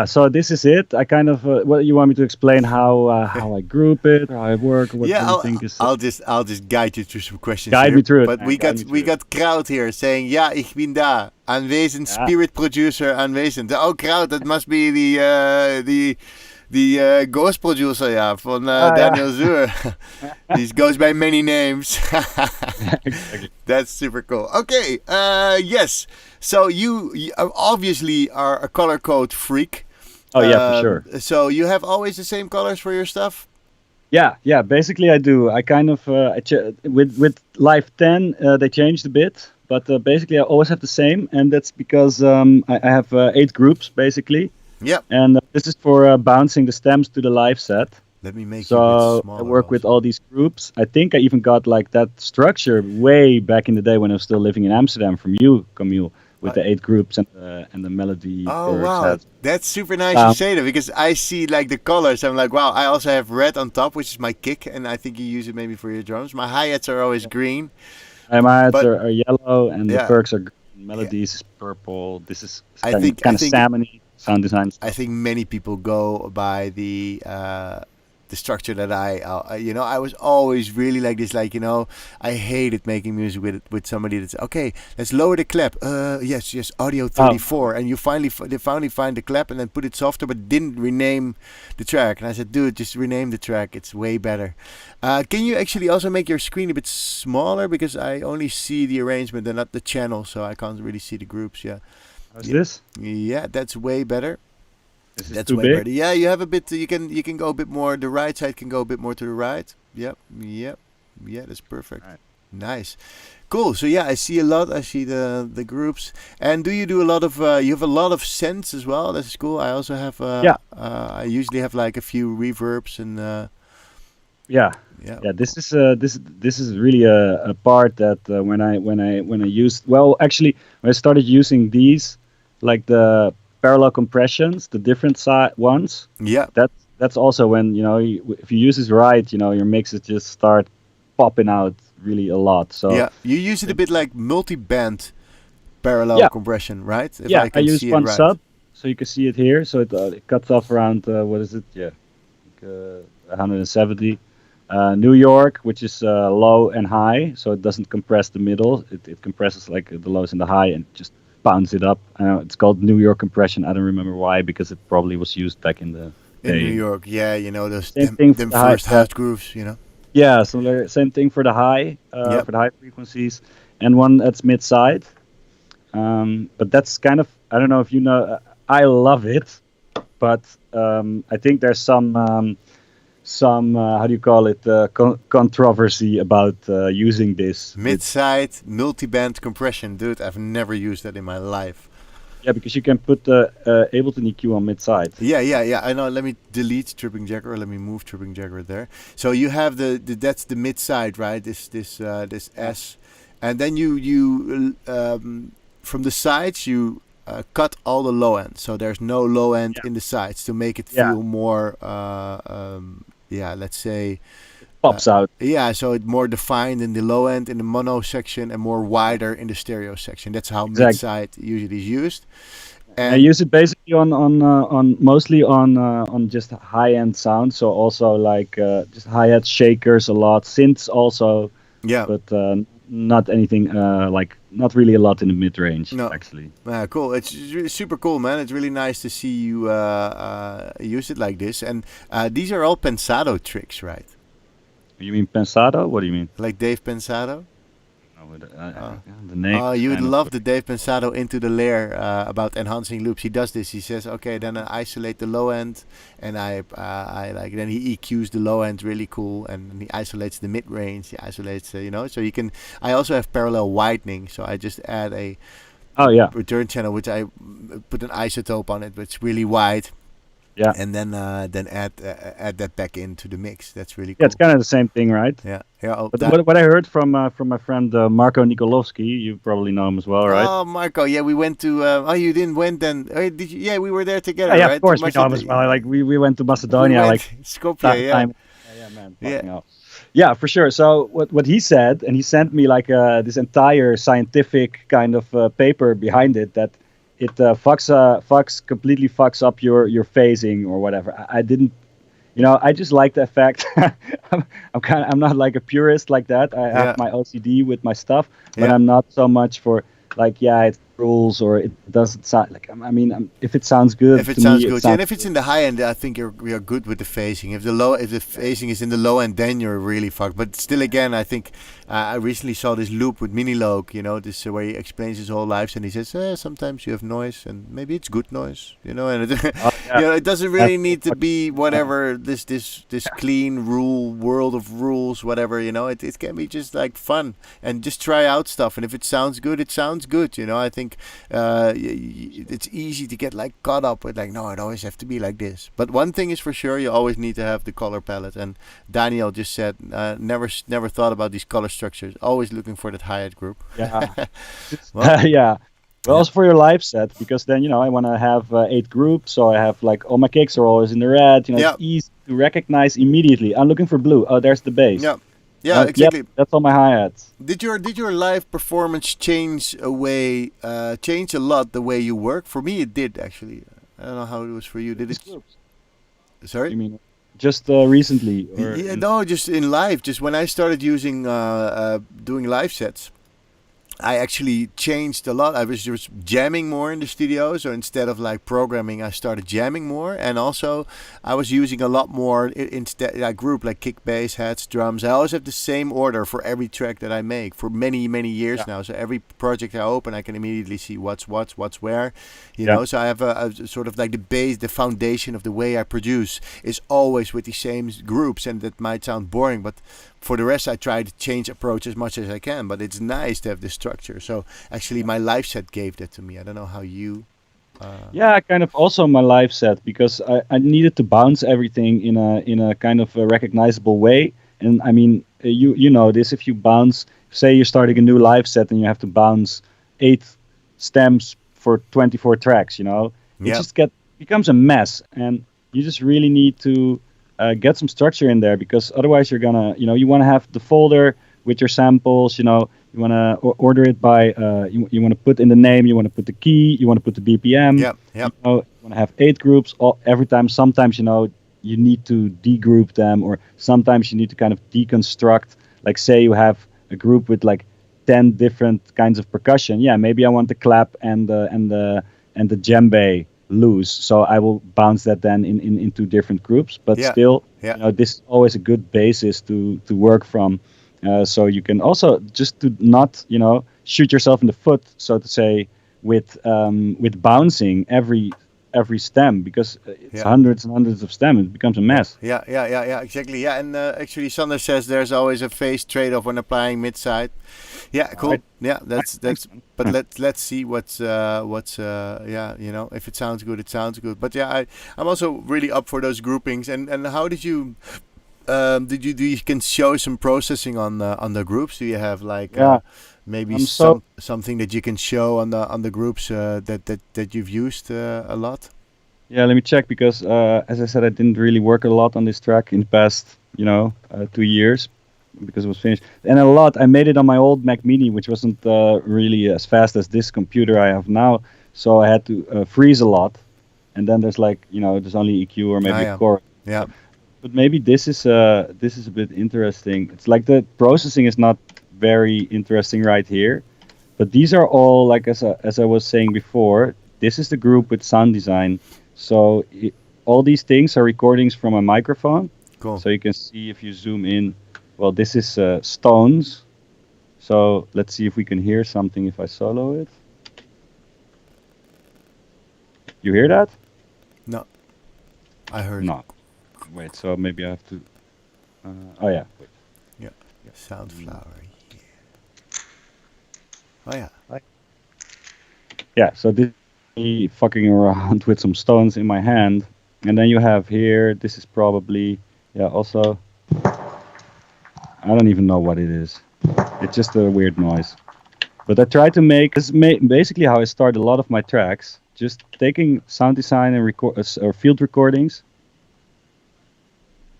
so this is it. I kind of what you want me to explain how I group it, or how I work, or what you think is. I'll just guide you through some questions. Guide me through it. But we got Kraut here saying ik ben daar aanwezend, spirit producer aanwezend. Oh, Kraut, that must be the ghost producer from Daniel Zuur. He goes by many names. Exactly. That's super cool. Okay, yes. So you obviously are a color code freak. Oh yeah, for sure. So you have always the same colors for your stuff? Yeah. Basically, I do. I kind of with Live 10 they changed a bit, but basically I always have the same, and that's because I have 8 groups basically. Yeah. And this is for bouncing the stems to the live set. Let me make it a bit smaller. I work with all these groups. I think I even got like that structure way back in the day when I was still living in Amsterdam from you, Camiel, with the 8 groups and the melody. Oh wow, that's super nice you say that, because I see like the colors. I'm like, wow. I also have red on top, which is my kick, and I think you use it maybe for your drums. My hi-hats are always green. My hi-hats are yellow, and the perks are green. Melodies is purple. This is kind of salmon-y. Sound design stuff. I think many people go by the structure that I was always really like this, like, I hated making music with somebody that's okay, let's lower the clap, yes, audio 34, and you finally find the clap and then put it softer, but didn't rename the track. And I said, dude, just rename the track, it's way better. Can you actually also make your screen a bit smaller, because I only see the arrangement and not the channel, so I can't really see the groups. How's this? Yeah, that's way better. That's way better. Yeah, you have a bit. You can go a bit more. The right side can go a bit more to the right. Yep. Yeah, that's perfect. Right. Nice, cool. So I see a lot. I see the groups. And do you do a lot of? You have a lot of synths as well. That's cool. I also have. I usually have like a few reverbs and. Yeah. This is really a part that when I used, well, actually when I started using these, like the parallel compressions, the different ones. Yeah. That's also when if you use this right, your mixes just start popping out really a lot. So you use it a bit like multi-band parallel compression, right? I use one sub, so you can see it here. So it cuts off around 170. New York, which is low and high, so it doesn't compress the middle. It compresses like the lows and the high and just bounce it up. It's called New York compression. I don't remember why, because it probably was used back in the day. In New York, those them first house grooves, Yeah, so same thing for the high, for the high frequencies, and one that's mid-side. But that's kind of, I don't know if you know, I love it, but I think there's some how do you call it, controversy about using this mid-side multi-band compression. Dude, I've never used that in my life. Yeah, because you can put the Ableton EQ on mid-side. Yeah. I know. Let me delete Trippin Jaguar. Let me move Trippin Jaguar there. So you have the that's the mid side, right? This S, and then you from the sides you cut all the low end. So there's no low end Yeah. in the sides to make it Yeah. feel more let's say Pops out. yeah, so it's more defined in the low end in the mono section and more wider in the stereo section. That's how mid Exactly. side usually is used. And I And use it basically on mostly on just high-end sound. So also like just hi-hat shakers a lot, synths also, yeah, but not anything like not really a lot in the mid-range no, actually. cool. It's really super cool, man. It's really nice to see you use it like this. And these are all Pensado tricks, right? You mean Pensado? What do you mean? Like Dave Pensado. Oh, Uh, the name you would kind of. love the Dave Pensado into the layer about enhancing loops. He does this. He says, okay, then I isolate the low end, and I like then he EQs the low end really cool, and he isolates the mid range. He isolates, so you can. I also have parallel widening, so I just add a Oh yeah, return channel, which I put an isotope on it, but it's really wide, yeah, and then add that back into the mix. That's really yeah. cool. It's kind of the same thing, right? Yeah, yeah. Oh, But what I heard from my friend Marco Nikolovsky, you probably know him as well, right? oh, Marco, yeah, we went to. Oh, you didn't went then? Did you? Yeah, we were there Yeah, together, yeah. Of right? course we know him as well. Like we went to We Macedonia went like Skopje, yeah, time. Yeah, man. yeah, Fucking hell. Yeah, for sure. So what he said, and he sent me like this entire scientific kind of paper behind it that it completely fucks up your phasing or whatever. I didn't, I just like the fact. I'm not like a purist like that. I yeah, have my OCD with my stuff, but yeah. I'm not so much for like it rules or it doesn't sound like. I mean, if it sounds good If it to sounds me, it good, yeah, and sounds if it's good. in the high end, I think we are good with the phasing. If the phasing is in the low end, then you're really fucked. But still, again, I think I recently saw this loop with Minilog, this where he explains his whole lives, and he says, sometimes you have noise, and maybe it's good noise, and it, Oh yeah, it doesn't that's really so need to fucking. be Yeah. whatever this clean rule world of rules, whatever, it can be just like fun and just try out stuff, and if it sounds good, it sounds good, I think it's easy to get like caught up with like no, it always have to be like this. But one thing is for sure, you always need to have the color palette. And Daniel just said, never thought about these color structures. Always looking for that hi-hat group. Yeah. Well, Yeah. But yeah, also for your live set, because then I want to have 8 groups, so I have like all my kicks are always in the red. It's yeah, easy to recognize immediately. I'm looking for blue. Oh, there's the bass. yeah, yeah, Yep, exactly. that's all my hi-hats. Did your live performance change change a lot the way you work? For me, it did actually. I don't know how it was for you. Did These it? groups. Sorry. You mean just recently or Yeah, no, just in live. Just when I started using doing live sets, I actually changed a lot. I was just jamming more in the studio. So instead of like programming, I started jamming more. And also, I was using a lot more instead like group like kick, bass, hats, drums. I always have the same order for every track that I make for many, many years yeah, now. So every project I open, I can immediately see what's where. yeah, So I have a sort of like the base, the foundation of the way I produce is always with the same groups. And that might sound boring, but for the rest, I try to change approach as much as I can, but it's nice to have this structure. So actually, my live set gave that to me. I don't know how you. yeah. Kind of also my live set because I needed to bounce everything in a kind of a recognizable way. And I mean, you know this. If you bounce, say you're starting a new live set and you have to bounce 8 stems for 24 tracks, it Yeah, just becomes a mess, and you just really need to get some structure in there because otherwise you're gonna, you want to have the folder with your samples, you want to order it by, you want to put in the name, you want to put the key, you want to put the BPM, yeah, yeah, you want to have 8 groups every time. Sometimes, you need to degroup them, or sometimes you need to kind of deconstruct, like say you have a group with like 10 different kinds of percussion. Yeah, maybe I want the clap and the djembe loose, so I will bounce that then into different groups. But yeah, still, yeah, this is always a good basis to work from. So you can also just to not shoot yourself in the foot, so to say, with bouncing every every stem because it's Yeah. hundreds and hundreds of stems. It becomes a mess. Yeah, exactly. Yeah, and actually, Sander says there's always a phase trade-off when applying mid-side. Yeah, All cool. right. Yeah, Nice, thanks, that's. man. But Yeah. let's see what's yeah, if it sounds good, it sounds good. But yeah, I'm also really up for those groupings. And how did you do you can show some processing on the groups? Do you have like Yeah. maybe So something that you can show on the groups that you've used a lot? yeah, let me check because as I said, I didn't really work a lot on this track in the past, 2 years because it was finished. And a lot, I made it on my old Mac Mini, which wasn't really as fast as this computer I have now. So I had to freeze a lot. And then there's like, there's only EQ or maybe Ah, a yeah, chord. yeah, But maybe this is a bit interesting. It's like the processing is not very interesting right here, but these are all like as I was saying before. This is the group with sound design. So all these things are recordings from a microphone. cool. So you can see if you zoom in. Well, this is Stones. So let's see if we can hear something if I solo it. You hear that? No, I heard. No. Wait. So maybe I have to. Oh yeah. Wait. Yeah, sound flowery. Oh yeah. Yeah, so this is me fucking around with some stones in my hand. And then you have here, this is probably, yeah, also, I don't even know what it is. It's just a weird noise. But I try to make, this is basically how I start a lot of my tracks, just taking sound design and or field recordings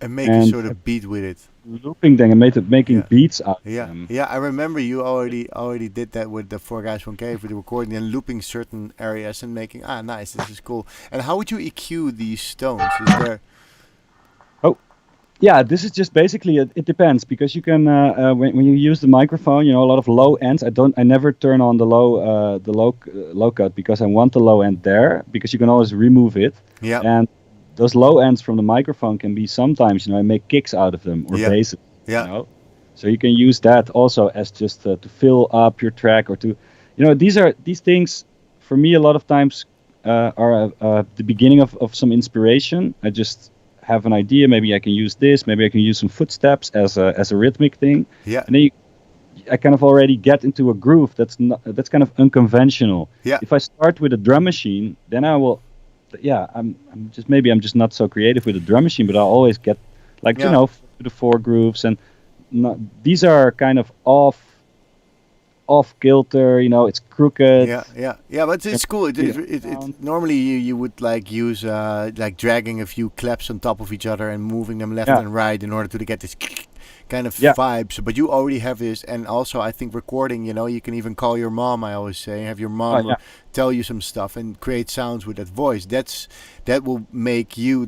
And make a and sort of beat with it. looping them and making Yeah. beats out of Yeah, them. yeah. I remember you already did that with the Four Guys One Cave with the recording and looping certain areas and making nice. This is cool. And how would you EQ these stones? Is there? Oh, yeah, this is just basically it depends because you can when you use the microphone, a lot of low ends. I never turn on the low cut because I want the low end there because you can always remove it. Yeah, And those low ends from the microphone can be sometimes, I make kicks out of them or yeah, basses, yeah, So you can use that also as just to fill up your track or to, these things for me a lot of times are the beginning of some inspiration. I just have an idea. Maybe I can use this. Maybe I can use some footsteps as a rhythmic thing. yeah, And then I kind of already get into a groove that's kind of unconventional. yeah, If I start with a drum machine, then I will. Yeah, I'm just not so creative with a drum machine, but I'll always get like yeah. to the four grooves and these are kind of off kilter. It's crooked. Yeah. But it's cool. Normally you would like use like dragging a few claps on top of each other and moving them left Yeah, and right in order to get this kind of yeah, vibes. But you already have this, and also I think recording. You can even call your mom. I always say, have your mom yeah, tell you some stuff and create sounds with that voice. That will make you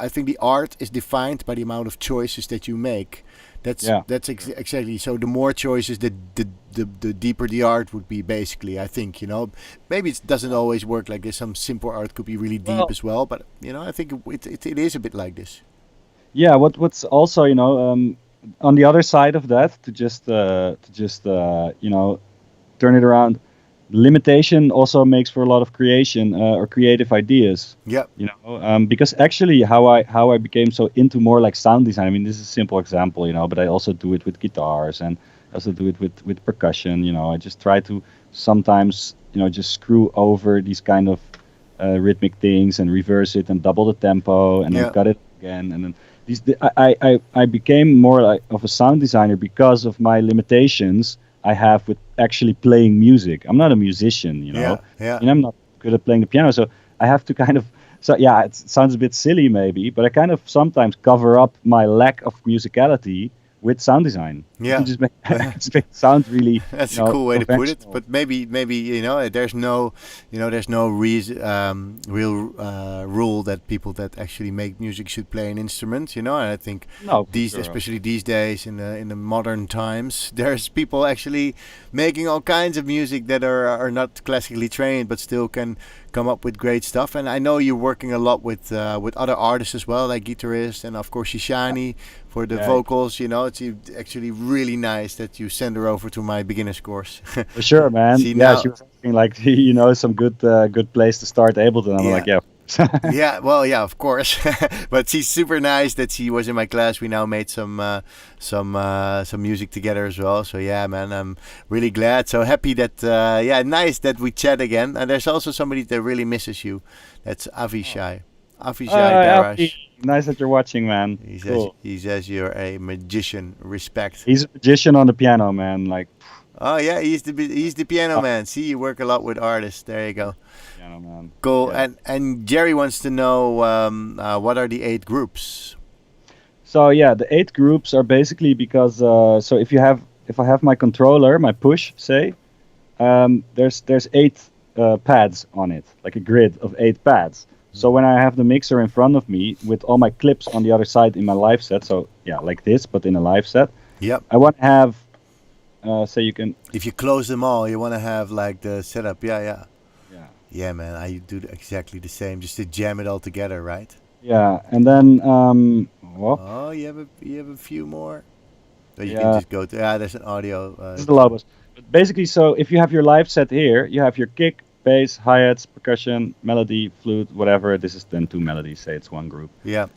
I think the art is defined by the amount of choices that you make. yeah. Exactly. So the more choices, the deeper the art would be. Basically, I think maybe it doesn't always work like this. Some simple art could be really deep Well, as well. But I think it is a bit like this. yeah. What's also on the other side of that turn it around. Limitation also makes for a lot of creation or creative ideas. Yeah. Because actually how I became so into more like sound design. I mean, this is a simple example, but I also do it with guitars and I also do it with percussion. I just try to sometimes just screw over these kind of rhythmic things and reverse it and double the tempo and then Yeah. cut it again and then I became more like of a sound designer because of my limitations I have with actually playing music. I'm not a musician, Yeah. Yeah. and I'm not good at playing the piano, so I have to kind of. So yeah, it sounds a bit silly maybe, but I kind of sometimes cover up my lack of musicality with sound design. Yeah. To just make it sound really, That's a cool way to put it. conventional. But maybe there's no real rule that people that actually make music should play an instrument. And I think No, for sure. especially these days in the modern times, there's people actually making all kinds of music that are not classically trained, but still can come up with great stuff. And I know you're working a lot with other artists as well, like guitarists and of course Shishani for the Yeah, vocals. You know, it's actually really nice that you send her over to my beginners course. for sure, man. See Yeah, now. she was asking like, some good place to start Ableton. I'm Yeah. like, yeah. Yeah, well, yeah, of course. But she's super nice that she was in my class. We now made some music together as well. So yeah, man, I'm really glad. So happy that yeah, nice that we chat again. And there's also somebody that really misses you. That's Avishai. Avishai Alfie, Darash. nice that you're watching, man. Cool. He says you're a magician. Respect. He's a magician on the piano, man. Like, Oh yeah, he's the piano oh, man. See, you work a lot with artists. There you go. piano man. Cool. Yeah. And Jerry wants to know what are the 8 groups? So yeah, the 8 groups are basically because so if I have my controller, my push, say, there's 8 pads on it, like a grid of 8 pads. So when I have the mixer in front of me with all my clips on the other side in my live set, so yeah, like this, but in a live set, Yep. I want to have, say you can, If you close them all, you want to have like the setup. Yeah, yeah. yeah, Yeah, man. I do exactly the same, just to jam it all together, right? yeah, and then whoop, Oh, you have a few more. Or you can yeah, just go to there's an audio. this is the lowest. But basically, so if you have your live set here, you have your kick, bass, hi-hats, percussion, melody, flute, whatever. This is then 2 melodies, say it's one group. Yeah,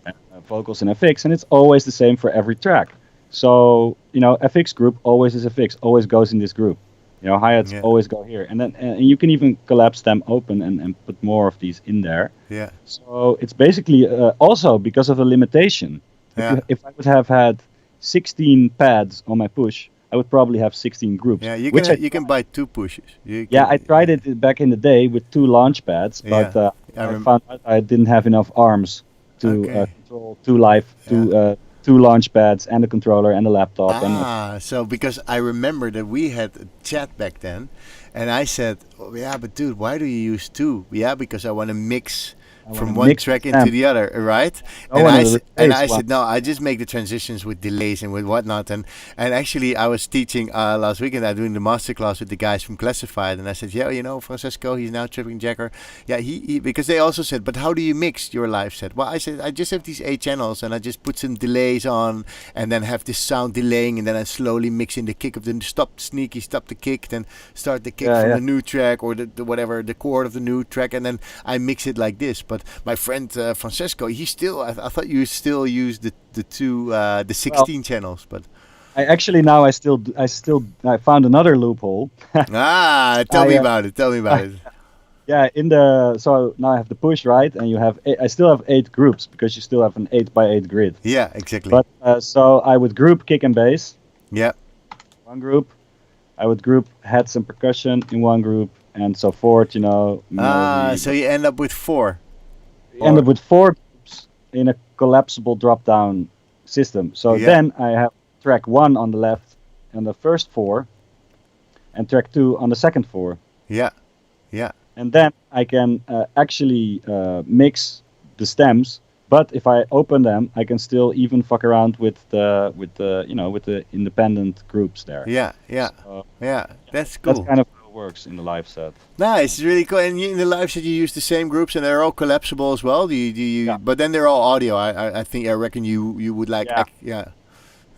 Vocals and FX, and it's always the same for every track. So FX group always is FX, always goes in this group. Hi-hats yeah, always go here, and then and you can even collapse them open and put more of these in there. yeah, So it's basically also because of a limitation. yeah, If I would have had 16 pads on my push, I would probably have 16 groups. yeah. Which You can buy 2 pushes. yeah, I tried it back in the day with 2 launch pads, but Yeah, I I remember. found out I didn't have enough arms to Okay. control 2 live, Yeah. 2 launch pads and the controller and the laptop. And So because I remember that we had a chat back then, and I said, oh, yeah, but dude, why do you use 2? Yeah, because I want to mix I want from to one mix track into them. the other, right? I want to And replace I one. said, no, I just make the transitions with delays and with whatnot. And actually, I was teaching last weekend. I'm doing the masterclass with the guys from Classified, and I said, yeah, Francesco, he's now Trippin Jaguar. Yeah, he because they also said, but how do you mix your live set? Well, I said, I just have these 8 channels, and I just put some delays on, and then have this sound delaying, and then I slowly mix in the kick of the stop the kick, then start the kick Yeah, from yeah. the new track or the whatever the chord of the new track, and then I mix it like this. But my friend Francesco, he still I thought you still use the 16 channels, but I actually now I found another loophole. tell me I about it. Tell me about it. Yeah, so now I have the push, right, and you have I still have 8 groups because you still have an 8x8 grid. Yeah, exactly. But so I would group kick and bass, Yeah, one group. I would group heads and percussion in one group, and so forth. Melody. so you end up with 4. We end up with 4 groups in a collapsible drop-down system. So Yeah. then I have track 1 on the left on the first 4, and track 2 on the second 4. Yeah, yeah, And then I can actually mix the stems. But if I open them, I can still even fuck around with the independent groups there. yeah, yeah, So yeah. That's cool. that's kind of how it works in the live set. Nice, it's really cool. And in the live set, you use the same groups, and they're all collapsible as well. Do you? Yeah. But then they're all audio. I reckon you would like. Yeah. Yeah.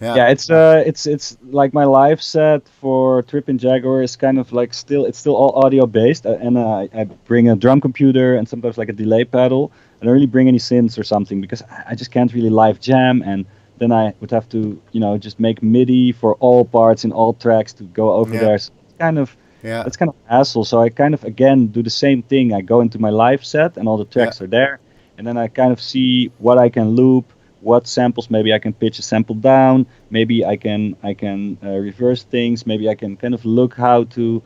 Yeah, it's like my live set for Trippin Jaguar is kind of like it's still all audio based, and I bring a drum computer and sometimes like a delay pedal. I don't really bring any synths or something because I just can't really live jam, and then I would have to just make MIDI for all parts in all tracks to go over Yeah. there. So it's kind of Yeah. that's kind of hassle. So I kind of again do the same thing. I go into my live set and all the tracks are there, and then I kind of see what I can loop, what samples maybe I can pitch a sample down, maybe I can reverse things, maybe I can kind of look how to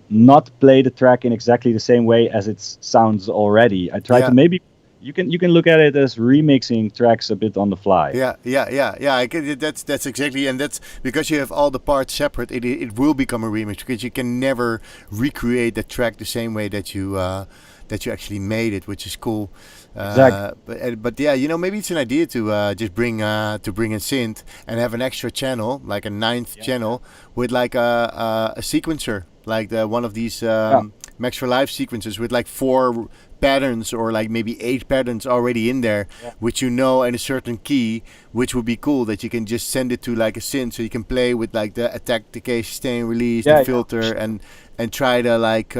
not play the track in exactly the same way as it sounds already. I try to maybe you can look at it as remixing tracks a bit on the fly. Yeah. I get it. That's exactly, and that's because you have all the parts separate. It will become a remix because you can never recreate the track the same way that you actually made it, which is cool. Exactly. But yeah, maybe it's an idea to just bring a synth and have an extra channel, like a ninth channel with like a sequencer, like one of these Max for Live sequencers with like 4 patterns or like maybe 8 patterns already in there, which in a certain key, which would be cool that you can just send it to like a synth, so you can play with like the attack, decay, sustain, release, the filter, and try to like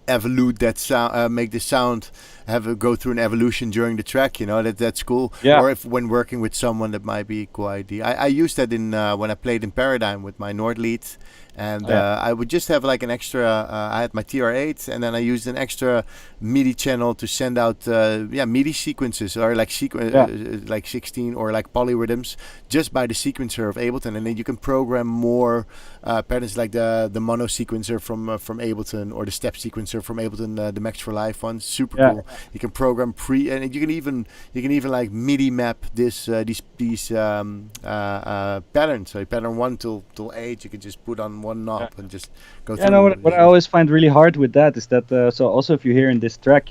evolute that sound, make the sound go through an evolution during the track. That's cool. Or if when working with someone, that might be a cool idea. I used that in when I played in Paradigm with my Nord lead. And I would just have like an extra. I had my TR8, and then I used an extra MIDI channel to send out MIDI sequences, or like like 16 or like polyrhythms, just by the sequencer of Ableton, and then you can program more patterns, like the mono sequencer from Ableton, or the step sequencer from Ableton, the Max for Live one. Super cool. You can program and you can even like MIDI map these patterns. So pattern 1 till 8, you can just put on one knob and just go through. What I always find really hard with that is that so also if you hear in this track,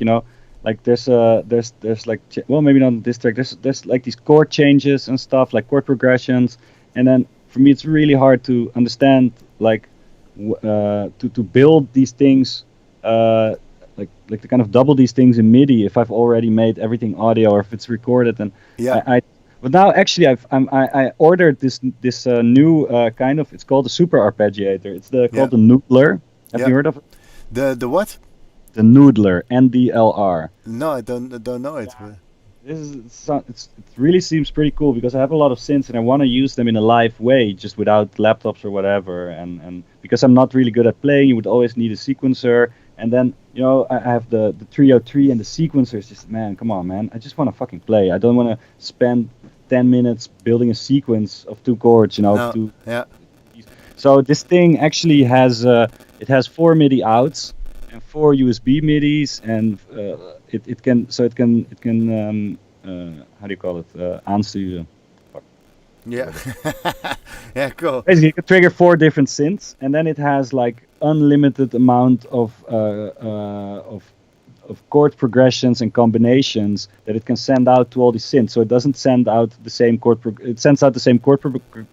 like there's like maybe not in this track, there's like these chord changes and stuff, like chord progressions, and then for me it's really hard to understand like to build these things like to kind of double these things in MIDI if I've already made everything audio, or if it's recorded. And but now actually I ordered this new kind of, it's called the super arpeggiator. It's called the Noodler. Have you heard of it? The what? The Noodler, NDLR. No, I don't know it. It really seems pretty cool, because I have a lot of synths and I want to use them in a live way, just without laptops or whatever. And because I'm not really good at playing, you would always need a sequencer. And then, I have the 303 and the sequencers. Just, man, come on, man. I just want to fucking play. I don't want to spend 10 minutes building a sequence of 2 chords, So this thing actually has 4 MIDI outs and 4 USB MIDIs, and it can how do you call it? Aansturen. Yeah. Yeah, cool. Basically, you can trigger 4 different synths, and then it has like unlimited amount of chord progressions and combinations that it can send out to all the synths. So it doesn't send out the same chord. It sends out the same chord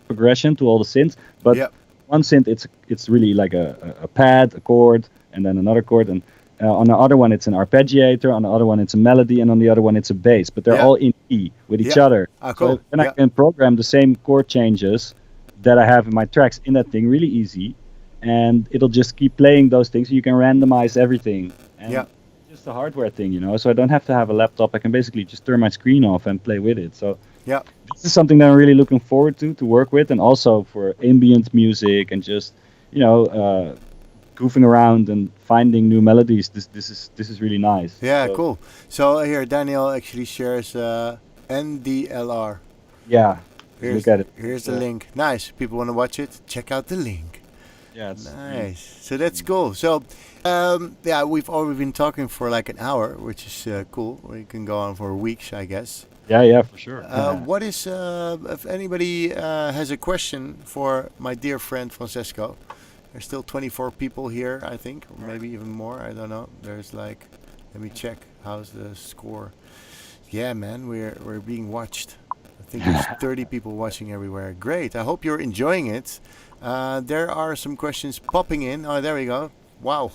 progression to all the synths, but one synth it's really like a pad, a chord, and then another chord, and on the other one it's an arpeggiator, on the other one it's a melody, and on the other one it's a bass. But they're all in E with each other. Cool. So then I can program the same chord changes that I have in my tracks in that thing really easy, and it'll just keep playing those things. So you can randomize everything. And it's just a hardware thing, so I don't have to have a laptop. I can basically just turn my screen off and play with it. So this is something that I'm really looking forward to work with, and also for ambient music and just goofing around and finding new melodies. This is really nice. Yeah, so. Cool. So here Daniel actually shares NDLR. Yeah. Look at it. Here's the link. Nice. People want to watch it? Check out the link. Yeah, it's nice. So that's cool. So we've already been talking for like an hour, which is cool. We can go on for weeks, I guess. Yeah, for sure. What is if anybody has a question for my dear friend Francesco? There's still 24 people here, I think, or maybe even more. I don't know. There's like, let me check. How's the score? Yeah, man, we're being watched. I think there's 30 people watching everywhere. Great. I hope you're enjoying it. There are some questions popping in. Oh, there we go. Wow.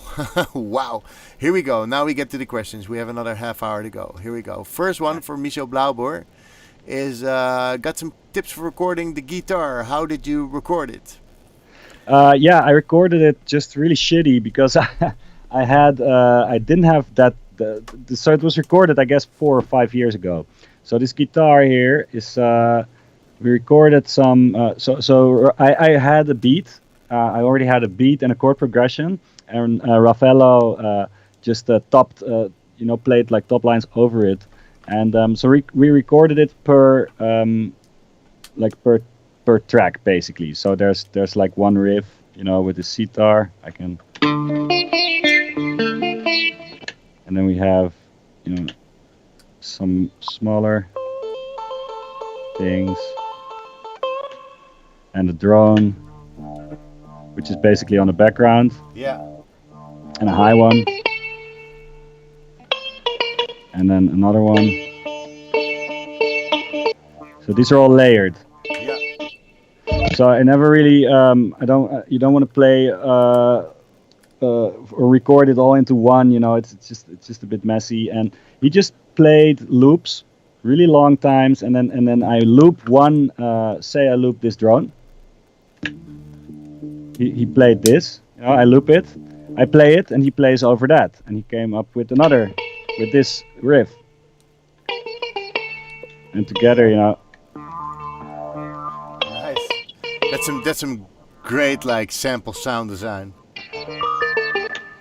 Wow. Here we go. Now we get to the questions. We have another half hour to go. Here we go. First one for Michel Blauboer is got some tips for recording the guitar. How did you record it? I recorded it just really shitty because I didn't have that. So it was recorded, I guess, 4 or 5 years ago. So this guitar here is we recorded some. I had a beat. I already had a beat and a chord progression, and Raffaello just topped, played like top lines over it, and so we recorded it per track basically. So there's like one riff, with the sitar. And then we have, some smaller things, and the drone, which is basically on the background. Yeah. And a high one. And then another one. So these are all layered. So I never really, you don't want to play record it all into one. You know, it's just a bit messy, and he just played loops really long times, and then I loop one. Say I loop this drone. He played this. You know, I loop it, I play it, and he plays over that, and he came up with this riff, and together, you know. Nice. That's some great like sample sound design.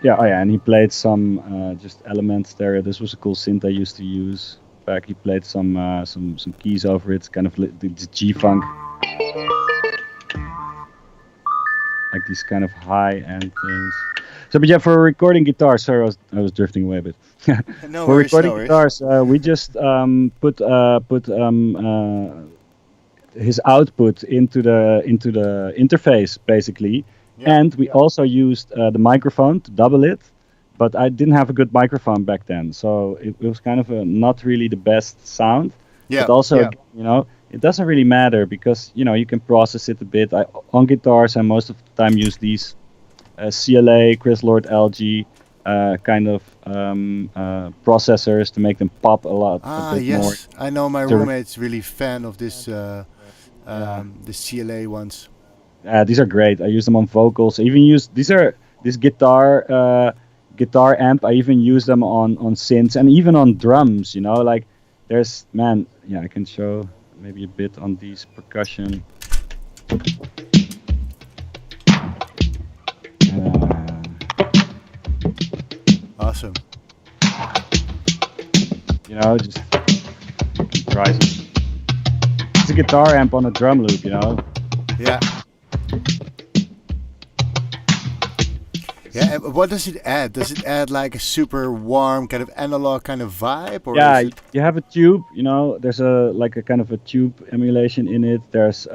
Yeah, oh yeah, and he played some just elements there. This was a cool synth I used to use back. He played some keys over it, kind of the G-funk, like these kind of high-end things. So, but yeah, for recording guitars, sorry, I was drifting away a bit. No for worries, recording no worries. guitars, we just put his output into the interface basically, and we also used the microphone to double it. But I didn't have a good microphone back then, so it was kind of not really the best sound. Yeah. But also, you know, it doesn't really matter because, you know, you can process it a bit. On guitars, I most of the time use these CLA, Chris Lord LG kind of processors to make them pop a lot. Ah, a bit yes. more. I know my roommate's really fan of this, the CLA ones. These are great. I use them on vocals. I even use this guitar amp. I even use them on synths and even on drums. You know, like there's I can show maybe a bit on these percussion. Awesome. You know, just try. It's a guitar amp on a drum loop. You know. Yeah. Yeah, and what does it add? Does it add like a super warm kind of analog kind of vibe? Or yeah, is it... you have a tube. You know, there's a kind of a tube emulation in it. There's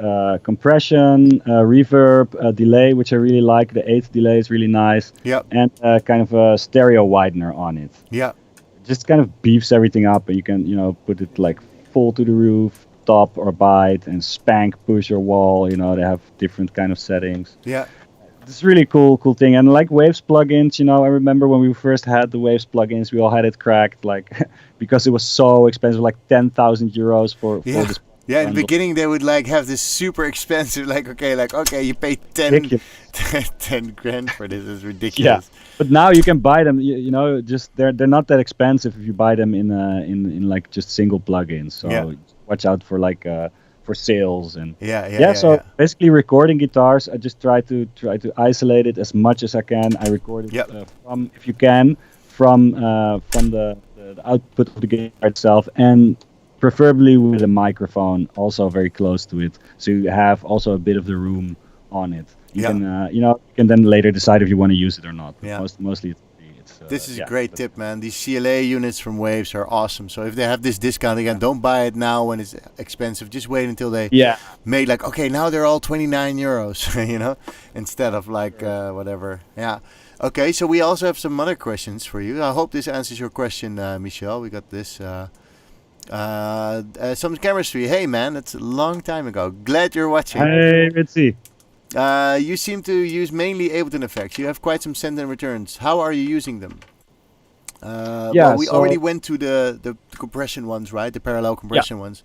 compression, reverb, delay, which I really like. The 8th delay is really nice. Yeah. And kind of a stereo widener on it. Yeah. Just kind of beefs everything up, and you can, you know, put it like full to the roof, top or bite, and spank, push or wall. You know, they have different kind of settings. Yeah. It's really cool thing. And like Waves plugins, you know, I remember when we first had the Waves plugins, we all had it cracked, like because it was so expensive, like 10,000 euros for this. Yeah, in the beginning they would like have this super expensive, like okay, you pay 10 grand for this. It's ridiculous. Yeah, but now you can buy them. You know, just they're not that expensive if you buy them in like just single plugins. So watch out for like for sales and so basically recording guitars, I just try to isolate it as much as I can. I record it from, if you can, from the output of the guitar itself, and preferably with a microphone also very close to it, so you have also a bit of the room on it. You can you can then later decide if you want to use it or not. But mostly it's this is a great tip, man. These CLA units from Waves are awesome. So if they have this discount again, don't buy it now when it's expensive. Just wait until they made like, okay, now they're all 29 euros, you know, instead of like whatever. Yeah. Okay, so we also have some other questions for you. I hope this answers your question, Michel. We got this. Some chemistry. Hey, man, that's a long time ago. Glad you're watching. Hey, Ritzy. You seem to use mainly Ableton Effects. You have quite some send and returns. How are you using them? We already went to the compression ones, right? The parallel compression ones.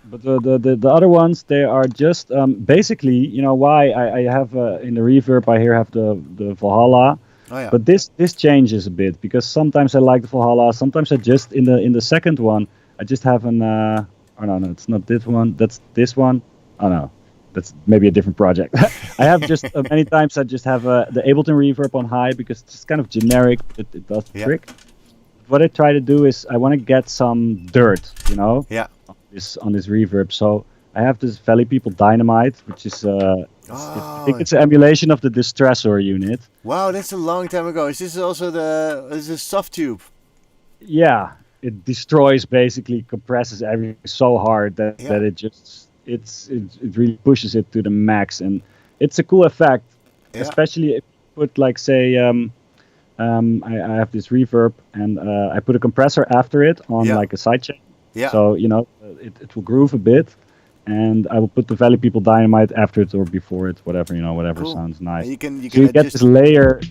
But the other ones, they are just basically, you know, why I have in the reverb I here have the Valhalla. Oh, yeah. But this changes a bit because sometimes I like the Valhalla. Sometimes I just in the second one I just have an oh no, it's not this one. That's this one. Oh no. That's maybe a different project. I have just many times I just have the Ableton Reverb on high because it's just kind of generic. It does the trick. What I try to do is I want to get some dirt, you know, on this reverb. So I have this Valley People Dynamite, which is I think it's an emulation of the Distressor unit. Wow, that's a long time ago. Is this also is this soft tube? Yeah, it destroys, basically compresses everything so hard that it just. It really pushes it to the max, and it's a cool effect, especially if you put like say I have this reverb and I put a compressor after it on like a sidechain, so you know it will groove a bit, and I will put the Valley People Dynamite after it or before it, whatever, you know, whatever sounds nice. You can get this layer.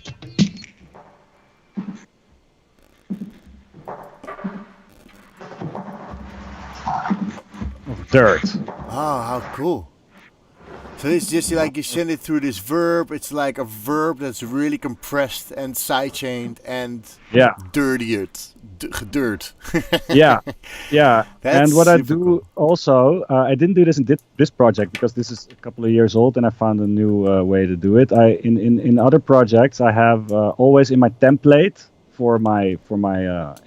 dirt. Oh, how cool. So it's just like you send it through this verb. It's like a verb that's really compressed and sidechained and Yeah. dirtied. Dirt. Yeah, yeah. That's And what I super do cool. also, I didn't do this in this project because this is a couple of years old, and I found a new way to do it. In other projects, I have always in my template for my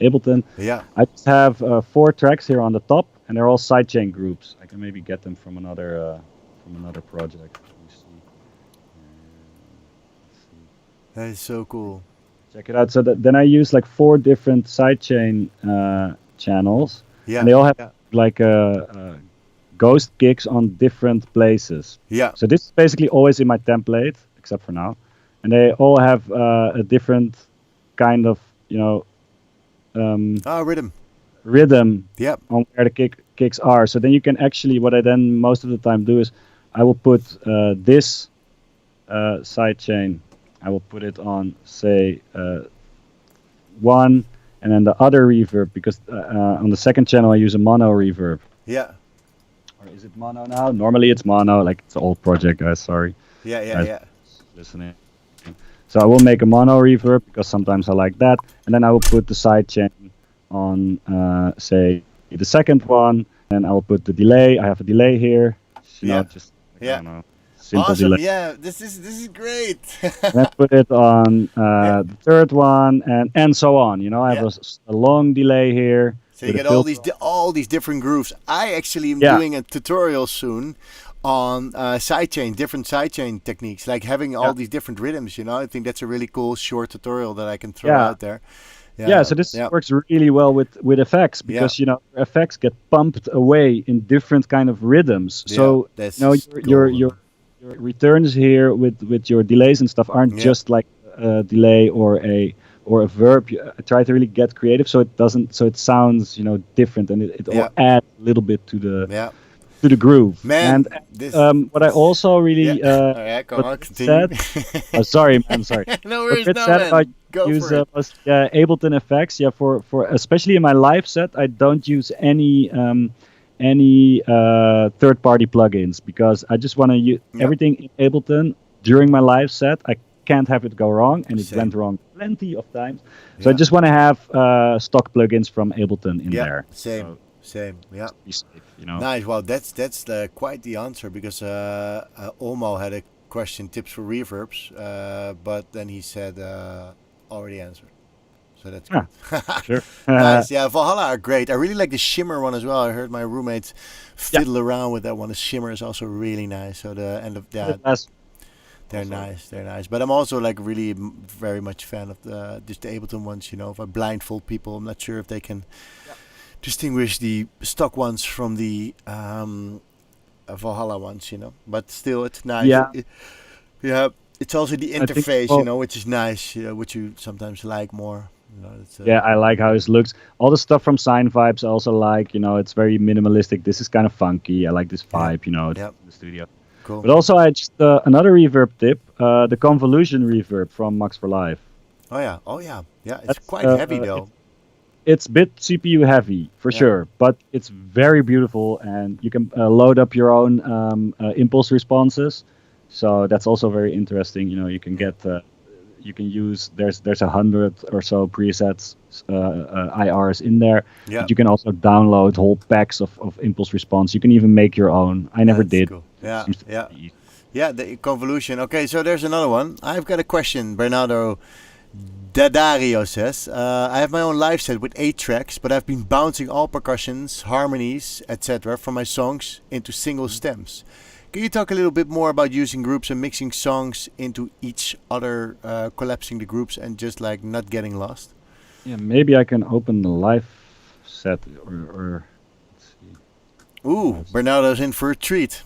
Ableton, Yeah. I just have 4 tracks here on the top, and they're all sidechain groups. I can maybe get them from another project. Let me see. Let's see. That is so cool. Check it out. So then I use like 4 different sidechain channels, Yeah. and they all have Yeah. like ghost gigs on different places. Yeah. So this is basically always in my template, except for now, and they all have a different kind of Rhythm. rhythm Yep. on where the kicks are. So then you can actually, what I then most of the time do is I will put this sidechain. I will put it on, say, 1, and then the other reverb, because on the second channel I use a mono reverb. Yeah. Or is it mono now? Normally it's mono, like it's an old project, guys, sorry. Yeah. Yeah. Guys Yeah. listening. So I will make a mono reverb, because sometimes I like that, and then I will put the sidechain on, say, the second one, and I will put the delay. I have a delay here. Just, I Yeah. don't know, simple Awesome. delay. Yeah. This is great. Then put it on the third one, and so on. I have a long delay here. So you with a get all filter. these different grooves. I actually am Yeah. doing a tutorial soon on sidechain, different sidechain techniques, like having all Yeah. these different rhythms. I think that's a really cool short tutorial that I can throw Yeah. out there. Yeah, so this works really well with effects, because effects get pumped away in different kind of rhythms. So that's your returns here with your delays and stuff aren't just like a delay or a verb. I try to really get creative, so it sounds different, and it will add a little bit to the groove. Man, and what I also really come on, continue. sorry, man, sorry. No worries, What no, said man. about Go use for it. Ableton Effects. Yeah, for especially in my live set, I don't use any third-party plugins, because I just want to use everything in Ableton during my live set. I can't have it go wrong, and it went wrong plenty of times. So I just want to have stock plugins from Ableton in there. Same. Yeah. Be safe, Nice. Well, that's quite the answer, because Olmo had a question, tips for reverbs, but then he said already answered. So that's good. Sure. Nice. Yeah, Valhalla are great. I really like the shimmer one as well. I heard my roommates fiddle around with that one. The shimmer is also really nice. So the end of that. They're nice. They're nice. But I'm also like really very much fan of just the Ableton ones. If I blindfold people, I'm not sure if they can distinguish the stock ones from the Valhalla ones. But still, it's nice. Yeah. It's also the interface, which is nice. Which you sometimes like more. I like how it looks. All the stuff from Sign Vibes I also like. It's very minimalistic. This is kind of funky. I like this vibe. In the studio. Cool. But also, I just another reverb tip: the Convolution Reverb from Max for Live. Oh yeah. It's quite heavy though. It's a bit CPU heavy for sure, but it's very beautiful, and you can load up your own impulse responses. So that's also very interesting. You can get, you can use. There's 100 or so presets, IRs in there. Yeah. But you can also download whole packs of impulse response. You can even make your own. I never did. Cool. Yeah. The convolution. Okay, so there's another one. I've got a question. Bernardo Dadario says, I have my own live set with 8 tracks, but I've been bouncing all percussions, harmonies, etc. from my songs into single stems. Can you talk a little bit more about using groups and mixing songs into each other, collapsing the groups and just like not getting lost? Yeah, maybe I can open the live set or let's see. Ooh, Bernardo's in for a treat.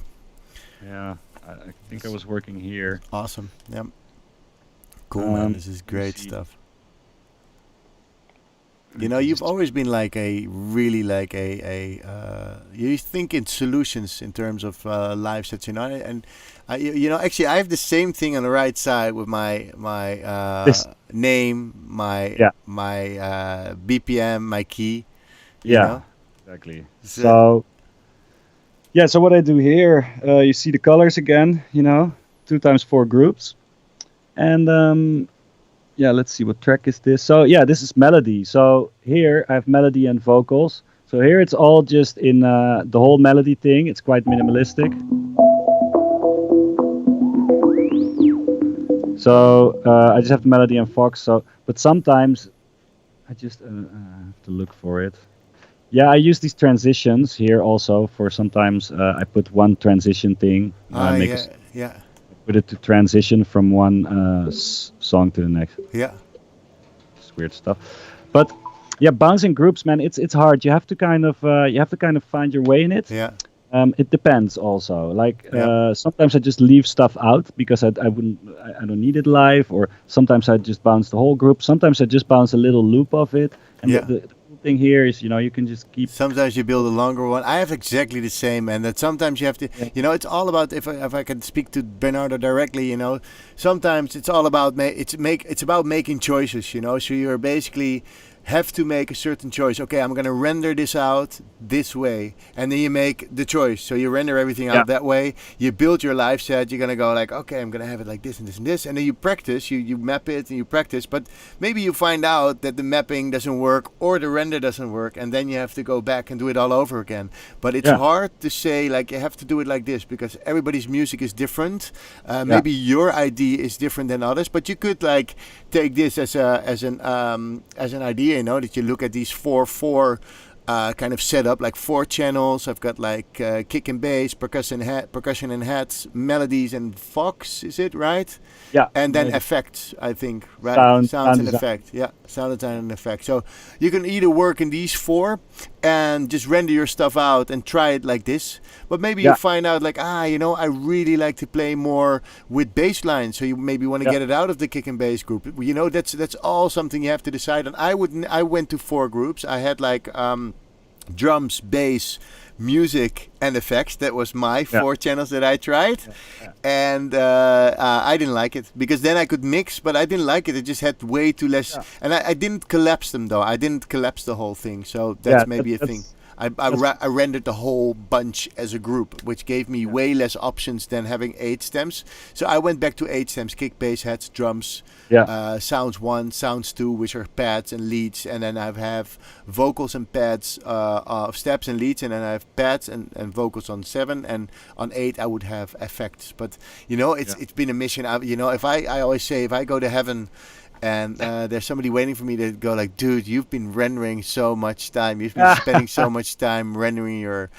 Yeah, I think I was working here. Awesome. Yeah. Cool, man. This is great stuff. You've always been like you think in solutions in terms of live sets, and actually I have the same thing on the right side with my name, my BPM, my key. Exactly. So yeah, so what I do here, you see the colors again, 2 times 4 groups. And yeah, let's see, what track is this? So yeah, this is melody. So here I have melody and vocals. So here it's all just in the whole melody thing. It's quite minimalistic. So I just have the melody and Fox. So, but sometimes I just have to look for it. Yeah, I use these transitions here also for sometimes I put one transition thing. Yeah. Put it to transition from one song to the next. Yeah. It's weird stuff. But yeah, bouncing groups, man, it's hard. You have to kind of find your way in it. Yeah. It depends also. Like sometimes I just leave stuff out because I don't need it live, or sometimes I just bounce the whole group. Sometimes I just bounce a little loop of it. And the cool thing here is, you can just keep. Sometimes you build a longer one. I have exactly the same, and that sometimes you have to. It's all about if I can speak to Bernardo directly. Sometimes it's all about it's about making choices. So you're basically have to make a certain choice. Okay, I'm going to render this out this way. And then you make the choice. So you render everything out that way. You build your live set. You're going to go like, okay, I'm going to have it like this and this and this. And then you practice. You map it and you practice. But maybe you find out that the mapping doesn't work or the render doesn't work. And then you have to go back and do it all over again. But it's hard to say like you have to do it like this because everybody's music is different. Maybe your idea is different than others. But you could like take this as an idea. That you look at these 4/4 kind of setup, like 4 channels. I've got like kick and bass, percussion and hats, melodies and Fox. Is it right? Yeah. And then effects, I think, right? Sounds and effect. Yeah, sound design and effect. So you can either work in these 4 and just render your stuff out and try it like this. But maybe you find out like, I really like to play more with bass lines. So you maybe want to get it out of the kick and bass group. That's all something you have to decide on. I went to 4 groups. I had like drums, bass, music, and effects. That was my 4 channels that I tried. And I didn't like it because then I could mix, but I didn't like it. It just had way too less. And I didn't collapse them though. I didn't collapse the whole thing. So that's maybe a thing. I rendered the whole bunch as a group, which gave me way less options than having 8 stems. So I went back to 8 stems: kick, bass, hats, drums, sounds 1, sounds 2, which are pads and leads, and then I have vocals and pads of steps and leads, and then I have pads and vocals on 7, and on 8 I would have effects. But it's been a mission. I always say if I go to heaven and there's somebody waiting for me to go like, dude, you've been rendering so much time. You've been spending so much time rendering your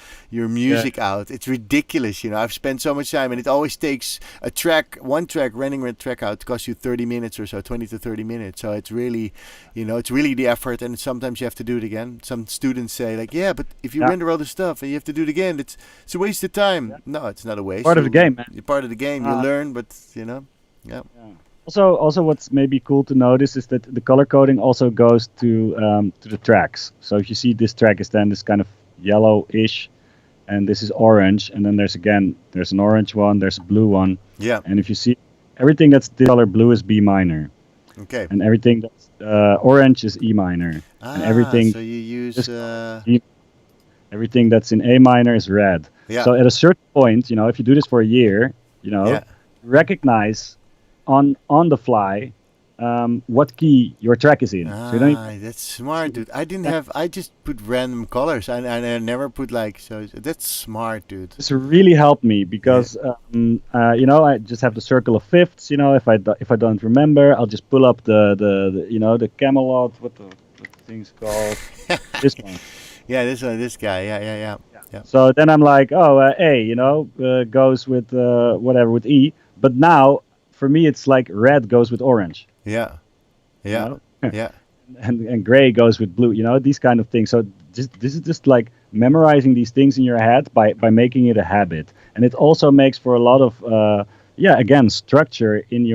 music out. It's ridiculous, I've spent so much time, and it always takes rendering a track out costs you 30 minutes or so, 20 to 30 minutes. So it's really, it's really the effort, and sometimes you have to do it again. Some students say like, yeah, but if you render all the stuff and you have to do it again, it's a waste of time. Yeah. No, it's not a waste. Part of the game, man. You're part of the game. You learn, but Also, what's maybe cool to notice is that the color coding also goes to the tracks. So if you see this track is then this kind of yellowish, and this is orange, and then there's an orange one, there's a blue one. Yeah. And if you see everything that's this color blue is B minor. Okay. And everything that's orange is E minor. And everything. So you use. Everything that's in A minor is red. Yeah. So at a certain point, if you do this for a year, recognize on the fly what key your track is in. So that's smart, dude. I just put random colors. I never put so that's smart, dude. This really helped me because I just have the circle of fifths. If I don't remember, I'll just pull up the Camelot. What the thing's called? This one. Yeah, this guy. Yeah. So then I'm like, A, goes with whatever with E. But now, for me, it's like red goes with orange. Yeah. Yeah. Yeah. And gray goes with blue. These kind of things. So this is just like memorizing these things in your head by making it a habit. And it also makes for a lot of structure in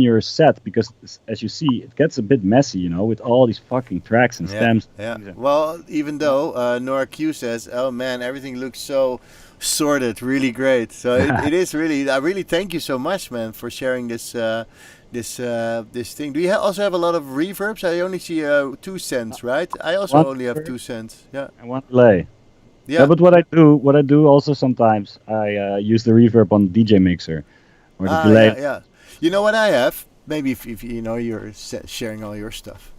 your set, because as you see, it gets a bit messy, with all these fucking tracks and stems. Yeah. Well, even though Nora Q says, "Oh man, everything looks so sorted, really great." So it is really. I really thank you so much, man, for sharing this thing. Do you also have a lot of reverbs? I only see 2 cents, right? I also only have 2 cents. Yeah. And 1 delay. Yeah, Yeah. but what I do also sometimes, I use the reverb on DJ mixer or the Ah, delay. yeah, yeah. You know what I have? Maybe if you know you're sharing all your stuff.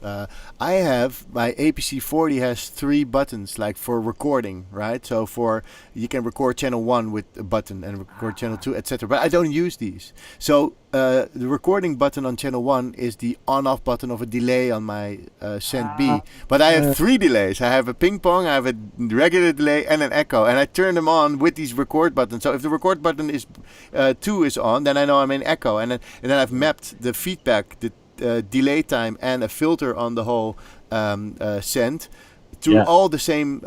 I have my APC 40 has 3 buttons, like for recording, right? So for you can record channel 1 with a button and record channel 2, etc. But I don't use these. So the recording button on channel 1 is the on-off button of a delay on my send Ah, B. But I have yeah, 3 delays. I have a ping pong, I have a regular delay, and an echo, and I turn them on with these record buttons. So if the record button is 2 is on, then I know I'm in echo, and then I've mapped the feedback, the delay time, and a filter on the whole send to yeah, all the same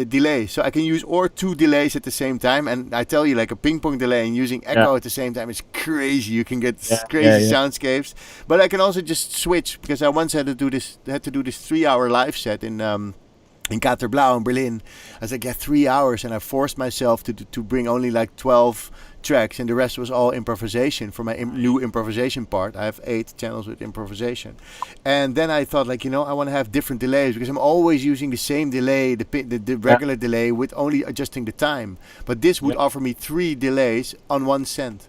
delay. So I can use or 2 delays at the same time. And I tell you, like a ping pong delay and using yeah, echo at the same time is crazy. You can get yeah, yeah, crazy yeah. soundscapes. But I can also just switch, because I once had to do this 3-hour live set in Katerblau in Berlin. I was like, yeah, 3 hours, and I forced myself to bring only like 12 tracks, and the rest was all improvisation for my new improvisation part. I have 8 channels with improvisation, and then I thought, like, I want to have different delays, because I'm always using the same delay, the Yeah, regular delay, with only adjusting the time. But this would yeah, offer me 3 delays on one cent.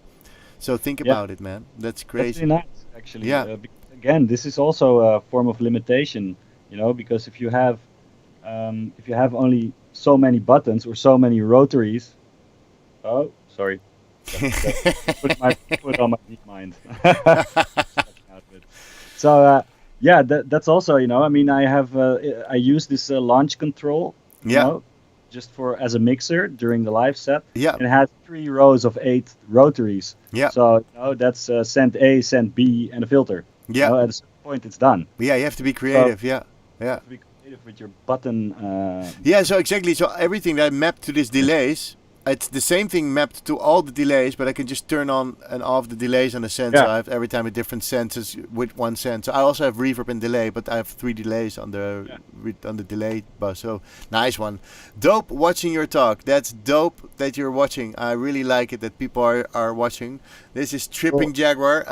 So think yeah. about it, man. That's That's really crazy. nice, actually. Yeah, Because, again, this is also a form of limitation, because if you have only so many buttons or so many rotaries. Oh, sorry. That put my foot on my deep mind. So yeah, that's also, I mean, I use this launch control, you yeah, know, just for as a mixer during the live set, yeah, and it has 3 rows of 8 rotaries. yeah, So that's send A, send B, and a filter. yeah, At a certain point, it's done. yeah. You have to be So creative. Yeah, you yeah. have to be creative with your button. Yeah, so exactly. So everything that I mapped to these delays, it's the same thing mapped to all the delays, but I can just turn on and off the delays on the sense. So Yeah, I have every time a different senses with one sense. So I also have reverb and delay, but I have 3 delays on the yeah. on the delay bus. So nice one. Dope watching your talk. That's dope that you're watching. I really like it that people are watching. This is Cool. Trippin Jaguar.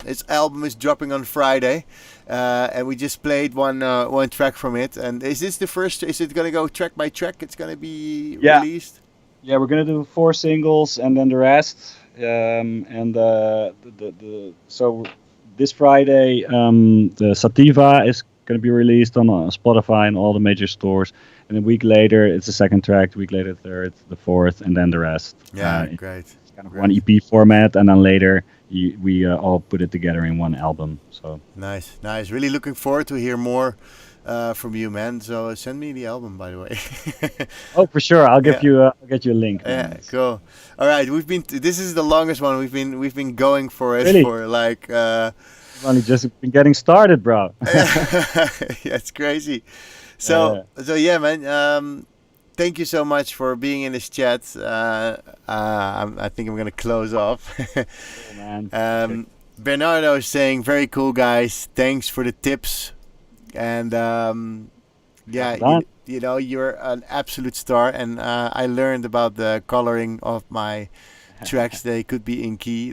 His album is dropping on Friday. And we just played one track from it. And is this the first? Is it gonna go track by track? It's gonna be Yeah, released. yeah. We're gonna do 4 singles and then the rest. And so this Friday, the Sativa is gonna be released on Spotify and all the major stores. And a week later, it's the second track. A week later, third, the fourth, and then the rest. Yeah, It's great, kind of one great, EP format, and then later we all put it together in one album. So nice, nice. Really looking forward to hear more from you, man. So send me the album, by the way. oh, for sure, Yeah. I'll get you a link, man. Yeah, cool. All right, this is the longest one. We've been going for it Really, for like we've only just been getting started, bro. yeah, it's crazy. So Yeah, so yeah, man. Thank you so much for being in this chat. I think I'm gonna close off. cool, man. Okay. Bernardo is saying, "Very cool, guys. Thanks for the tips." And Graag yeah, gedaan. you're an absolute star. And I learned about the coloring of my tracks. They could be in key.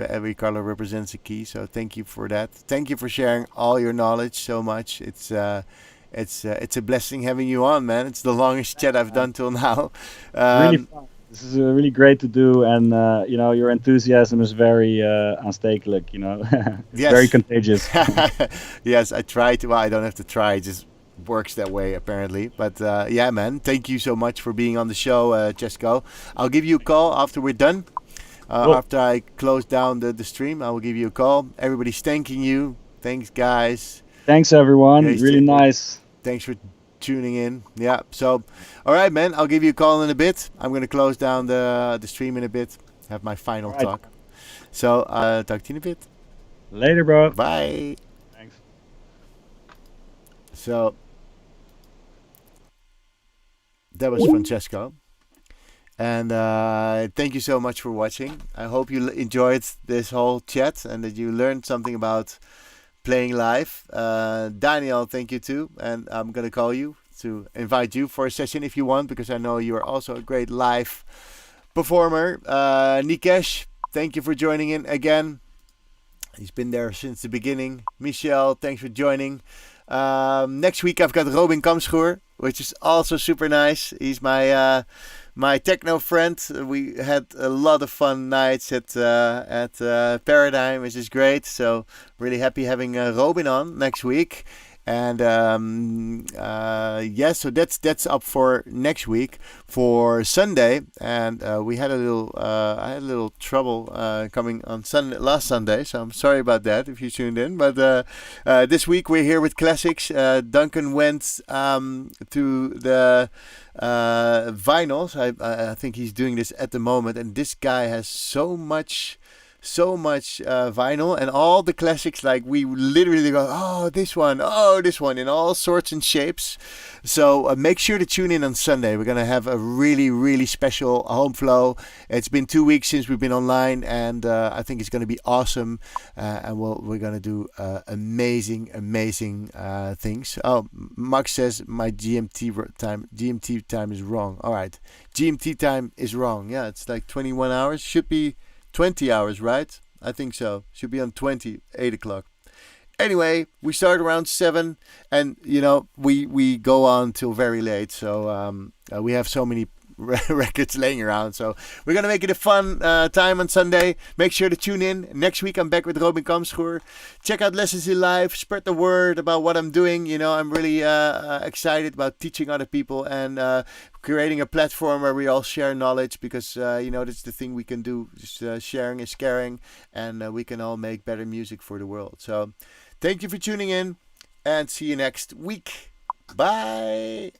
Every color represents a key. So thank you for that. Thank you for sharing all your knowledge so much. It's a blessing having you on, man. It's the longest chat I've Man. done till now. It's really Um, fun. This is really great to do, and your enthusiasm is very aanstekelijk. It's very yes, contagious. yes. I try to. Well, I don't have to try. It just works that way apparently. But yeah, man. Thank you so much for being on the show, Chesco. I'll give you a call after we're done. Cool. After I close down the stream, I will give you a call. Everybody's thanking you. Thanks, guys. Thanks, everyone. Guys, Really nice. thanks for tuning in. Yeah. So, all right, man. I'll give you a call in a bit. I'm gonna close down the stream in a bit. Have my All final right. talk. So, talk to you in a bit. Later, bro. Bye. Thanks. So that was Francesco, and thank you so much for watching. I hope you enjoyed this whole chat and that you learned something about playing live. Daniel, thank you too, and I'm gonna call you to invite you for a session if you want, because I know you are also a great live performer. Nikesh, thank you for joining in again. He's been there since the beginning. Michelle, thanks for joining. Next week I've got Robin Kamschoor which is also super nice. He's my techno friend. We had a lot of fun nights at Paradigm, which is great. So really happy having Robin on next week. And so that's up for next week for Sunday. And we had I had a little trouble coming on last Sunday, so I'm sorry about that if you tuned in. But this week we're here with classics. Duncan went to the vinyls. I think he's doing this at the moment, and this guy has so much vinyl and all the classics. Like, we literally go, oh this one in all sorts and shapes. So make sure to tune in on Sunday. We're gonna have a really special home flow. It's been 2 weeks since we've been online, and I think it's gonna be awesome. And we're gonna do amazing things. Oh, Max says my GMT time is wrong. All right, GMT time is wrong. Yeah, it's like 21 hours. Should be 20 hours, right? I think so. Should be on 8 o'clock. Anyway, we start around 7, and we go on till very late. So we have so many records laying around. So we're gonna make it a fun time on Sunday. Make sure to tune in. Next week I'm back with Robin Kamschoor. Check out Lessons in Live. Spread the word about what I'm doing. I'm really excited about teaching other people and creating a platform where we all share knowledge, because that's the thing we can do. Just sharing is caring, and we can all make better music for the world. So thank you for tuning in, and see you next week. Bye.